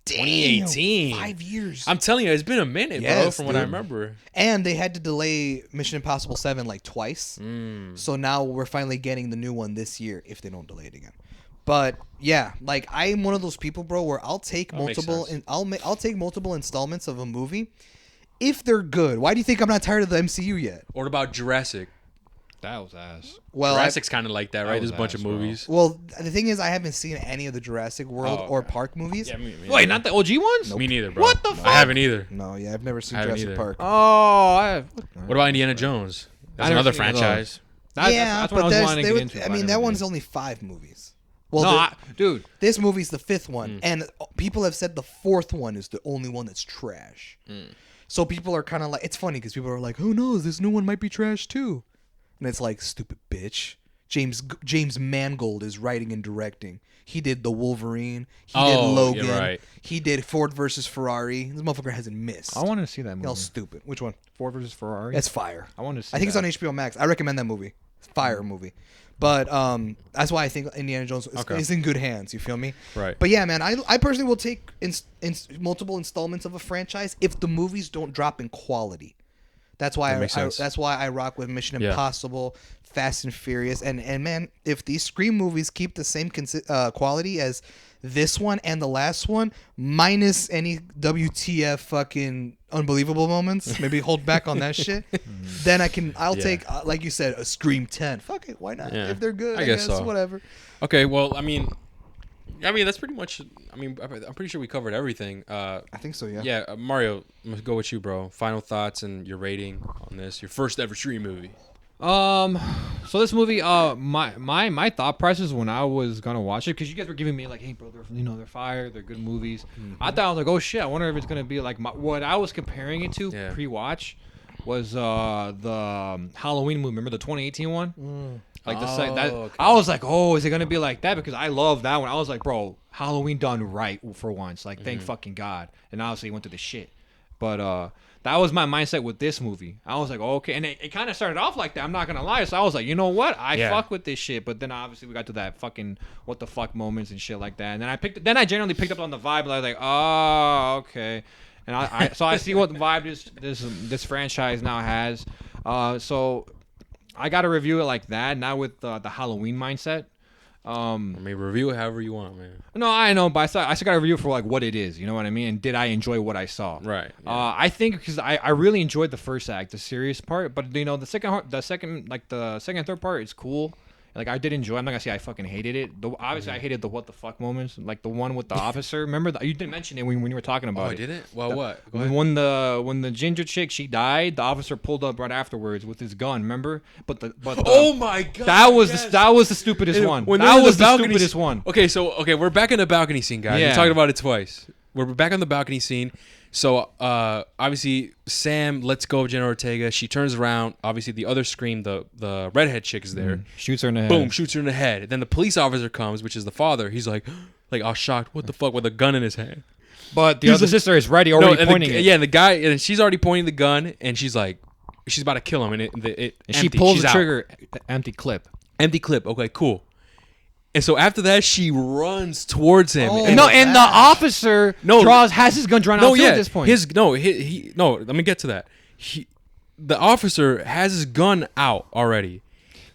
2018. 5 years. I'm telling you, it's been a minute, bro, Yes, from what I dude. remember. And they had to delay Mission Impossible 7 like twice. So now we're finally getting the new one this year if they don't delay it again. But yeah, like I'm one of those people, bro, where I'll take That makes multiple sense. and I'll take multiple installments of a movie if they're good. Why do you think I'm not tired of the MCU yet? What about Jurassic? That was ass. Well, Jurassic's kind of like that, right? was There's a bunch of ass, bro. movies. well, the thing is, I haven't seen any of the Jurassic World Oh, or okay. Park movies. Yeah, me Wait, not the OG ones? Me neither, bro. What the I fuck? haven't either. No, yeah, I've never seen I haven't Jurassic either. Park. Oh, I. What about Indiana Jones? That's I never another seen those. franchise. That's what I was wanting to get into. I mean, that one's only 5 movies. Well, No, dude. this movie's the 5th one, Mm. and people have said the 4th one is the only one that's trash. Mm. So people are kind of like, it's funny because people are like, who knows, this new one might be trash too. And it's like, stupid bitch. James Mangold is writing and directing. He did The Wolverine. He did Oh, Logan. you're right. He did Ford versus Ferrari. This motherfucker hasn't missed. I wanted to see that Y'all movie. stupid. Which one? Ford versus Ferrari. That's fire. I wanted to see. I think that. it's on HBO Max. I recommend that movie. It's a fire movie. But that's why I think Indiana Jones is in good hands. You feel me? Right. But yeah, man, I personally will take multiple installments of a franchise if the movies don't drop in quality. That's why That makes sense. that's why I rock with Mission Yeah. Impossible, Fast and Furious, and man, if these Scream movies keep the same quality as this one and the last one, minus any WTF fucking unbelievable moments, maybe hold back on that shit, then I'll Yeah. take like you said, a Scream 10. Fuck it, why not? Yeah. If they're good, I I guess guess so. whatever. Okay, well, I mean, that's pretty much. I mean, I'm pretty sure we covered everything. I think so, yeah. Yeah, Mario, I'm gonna go with you, bro. Final thoughts and your rating on this. Your first ever Scream movie. So this movie, my thought process when I was gonna watch it, because you guys were giving me like, hey, bro, they're fire, they're good movies. I thought I was like, oh shit, I wonder if it's gonna be like what I was comparing it to Yeah. pre-watch was the Halloween movie. Remember the 2018 one? Like okay. I was like, oh, is it gonna be like that? Because I love that one. I was like, bro, Halloween done right for once. Like, thank fucking God. And obviously, it went to the shit. But that was my mindset with this movie. I was like, oh, okay, and it kind of started off like that. I'm not gonna lie. So I was like, you know what? I Yeah. fuck with this shit. But then obviously we got to that fucking what the fuck moments and shit like that. And then I generally picked up on the vibe. And I was like, oh, okay. And so I see what vibe this franchise now has. So I got to review it like that, not with the Halloween mindset. I mean, review it however you want, man. No, I know, but I still got to review it for like what it is. You know what I mean? And did I enjoy what I saw? Right. Yeah. I think because I really enjoyed the first act, the serious part, but you know the second and third part is cool. Like I did enjoy. I'm not gonna say I fucking hated it. Obviously, I hated the what the fuck moments, like the one with the officer. Remember you didn't mention it when you were talking about Oh, I it. didn't? Well, what? Go ahead. When the ginger chick she died, the officer pulled up right afterwards with his gun. Remember? But Oh my God! that was yes. that was the stupidest one. When they're That in was the balcony stupidest scene- one. Okay, so we're back in the balcony scene, guys. Yeah. We talked about it twice. We're back on the balcony scene. So obviously Sam lets go of Jenna Ortega. She turns around. Obviously the other Scream, the redhead chick is there. Shoots her in the head. Boom, shoots her in the head. Then the police officer comes, which is the father. He's like all shocked. What the fuck, with a gun in his hand? But the other sister is ready, already pointing it. Yeah, and the guy, and she's already pointing the gun, and she's like, she's about to kill him, and and she pulls the trigger. Empty clip. Empty clip. Okay, cool. And so after that, she runs towards him. Oh, And the officer has his gun drawn out too at this point. Let me get to that. The officer has his gun out already.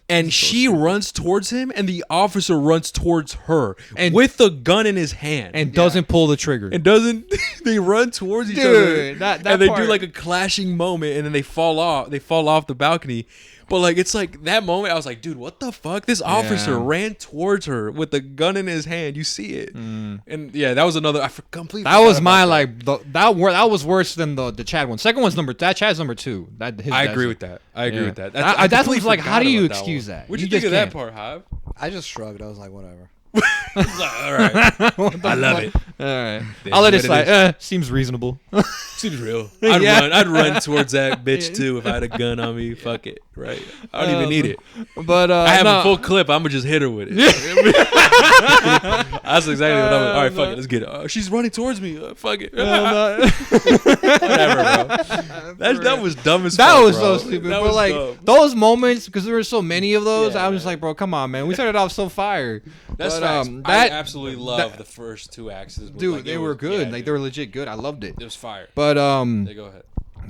And she runs towards him, and the officer runs towards her with the gun in his hand. And doesn't pull the trigger. And doesn't. They run towards each other. And they do like a clashing moment, and then they fall off. They fall off the balcony. But like, it's like that moment, I was like, dude, what the fuck? This officer ran towards her with the gun in his hand. You see it. And yeah, that was another. I completely. That was my that was worse than the Chad one. Second one's Chad's number 2. I agree with that. I agree with that. That's like, how do you excuse that? What'd you think of that part, Hav? I just shrugged. I was like, whatever. Like, all right, I love it. All right, I'll let it slide. Seems reasonable. Seems real. I'd run towards that bitch too if I had a gun on me. Fuck it, right? I don't even need it. But I have a full clip. I'm gonna just hit her with it. That's exactly what I'm. All right, fuck it. Let's get it. She's running towards me. Fuck it. Whatever, bro. That was dumb as fuck. That was bro. so stupid. That but was like dumb. those moments, because there were so many of those, Yeah, I was just like, bro, come on, man. We started off so fire. That's but, facts. I absolutely love the first 2 acts of this movie. Dude, Like, they were good. Like, they were legit good. I loved it. It was fire. But They go ahead.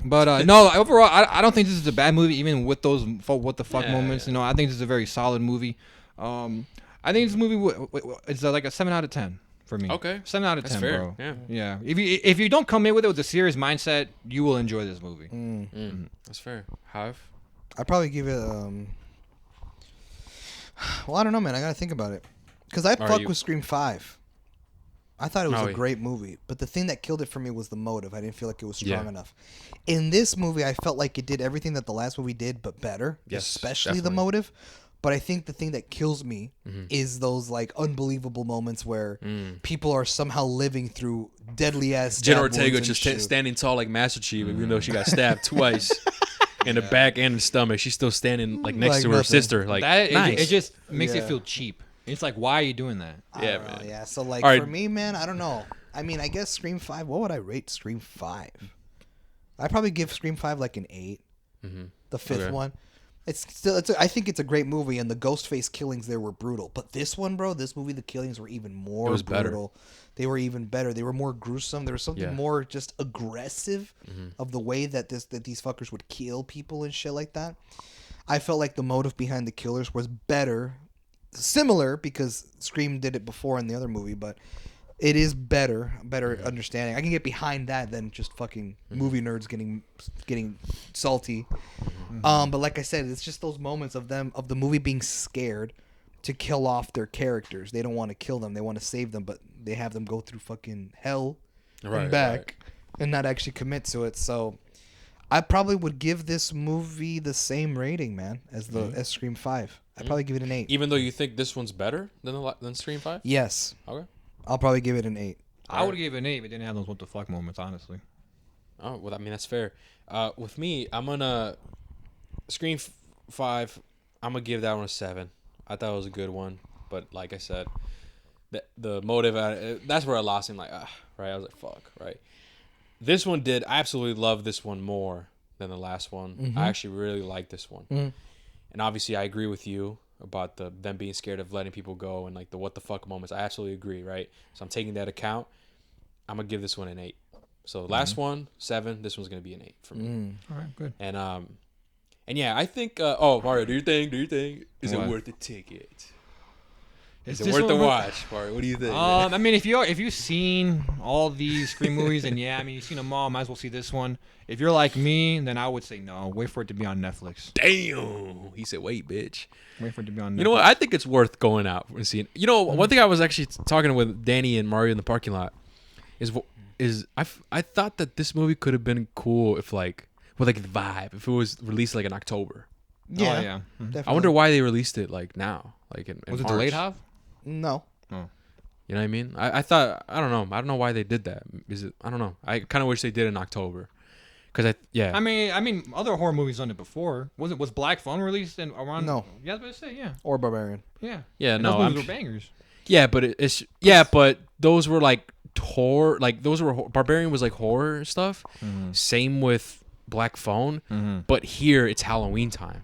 But no, overall, I don't think this is a bad movie, even with those what the fuck Yeah, moments. yeah. You know, I think this is a very solid movie. I think this movie it's like a 7 out of 10 for me. Okay. 7 out of 10, fair. bro. Yeah. If you don't come in with it with a serious mindset, you will enjoy this movie. That's fair. Hav? I'd probably give it. Well, I don't know, man. I gotta think about it. Because I fuck with Scream 5. I thought it was a great movie, but the thing that killed it for me was the motive. I didn't feel like it was strong enough. In this movie, I felt like it did everything that the last movie did, but better. Yes, especially the definitely. motive. But I think the thing that kills me is those like unbelievable moments where people are somehow living through deadly ass. Jenna Ortega just standing tall like Master Chief, even though she got stabbed twice in the back and the stomach. She's still standing like next to her nothing. sister. Like That nice. it just makes it feel cheap. It's like, why are you doing that? Yeah, man. man. Yeah, so like All right. for me, man, I don't know. I mean, I guess Scream 5. What would I rate Scream 5? I'd probably give Scream 5 like an 8. The fifth one. It's still. I think it's a great movie, and the Ghostface killings there were brutal. But this one, bro, this movie, the killings were even more brutal. Better. They were even better. They were more gruesome. There was something more just aggressive of the way that these fuckers would kill people and shit like that. I felt like the motive behind the killers was better. Similar, because Scream did it before in the other movie, but it is better understanding. I can get behind that than just fucking movie nerds getting salty. But like I said, it's just those moments of the movie being scared to kill off their characters. They don't want to kill them. They want to save them, but they have them go through fucking hell and back and not actually commit to it. So I probably would give this movie the same rating, man, as as Scream 5. I'd probably give it an 8. Even though you think this one's better than Scream 5? Yes. Okay. I'll probably give it an 8. I would give it an 8, but didn't have those what the fuck moments, honestly. Oh, well, I mean, that's fair. With me, I'm going to... Scream 5, I'm going to give that one a 7. I thought it was a good one. But like I said, the motive, that's where I lost him. Like, right? I was like, fuck, right? This one did... I absolutely love this one more than the last one. I actually really like this one. And obviously, I agree with you about them being scared of letting people go and like the what the fuck moments. I absolutely agree, right? So I'm taking that account. I'm gonna give this one an 8. So last one 7. This one's gonna be an 8 for me. All right, good. And yeah, I think. Mario, do your thing. Is it worth the ticket? Is it worth the watch, Mario? What do you think? I mean, if you've seen all these Scream movies, and yeah, I mean, you've seen them all, might as well see this one. If you're like me, then I would say no. Wait for it to be on Netflix. Damn, he said, "Wait, bitch." Wait for it to be on Netflix. You know what? I think it's worth going out and seeing. You know, one thing I was actually talking with Danny and Mario in the parking lot is I thought that this movie could have been cool if like with like the vibe if it was released like in October. Yeah, yeah. Definitely. I wonder why they released it like now, like in Was it March. delayed, Hav? No. Oh. You know what I mean? I thought I don't know why they did that. Is it? I don't know. I kind of wish they did in October, because I mean, other horror movies done it before. Was Black Phone released in around? No. Yeah, I was about to say yeah. Or Barbarian. Yeah. Yeah, And no, those movies were bangers. yeah, but but those were like horror. Like those were Barbarian was like horror stuff. Same with Black Phone, but here it's Halloween time.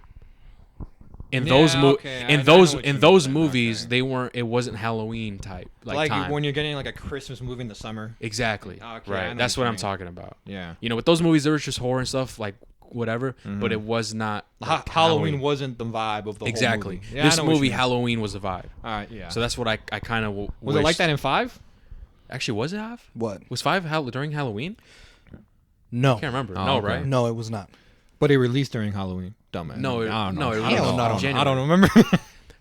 In those movies, they weren't. It wasn't Halloween type like time. when you're getting like a Christmas movie in the summer. Exactly. Okay, Right. That's what I'm talking about. Yeah. You know, with those movies, there was just horror and stuff like whatever, but it was not. Like Halloween wasn't the vibe of the exactly. whole movie. Yeah, This I know what you movie, mean. Halloween, was the vibe. All right. Yeah. So that's what I kind of was it like that in 5? Actually, was it half? What? Was 5 during Halloween? No. I can't remember. Oh, No, okay. right? No, it was not. But it released during Halloween. Dumbass. No, I don't know. no, it I don't know. January. I don't remember.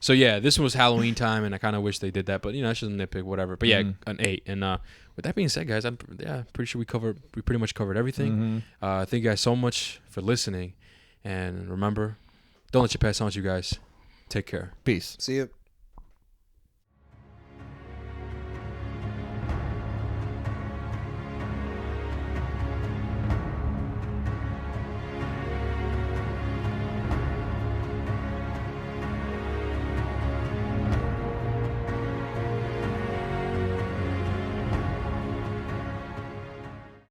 So yeah, this was Halloween time, and I kind of wish they did that, but you know, that's just a nitpick, whatever. But yeah, an 8. And with that being said, guys, I'm pretty sure we pretty much covered everything. Thank you guys so much for listening, and remember, don't let your past haunt you, guys. Take care. Peace. See you.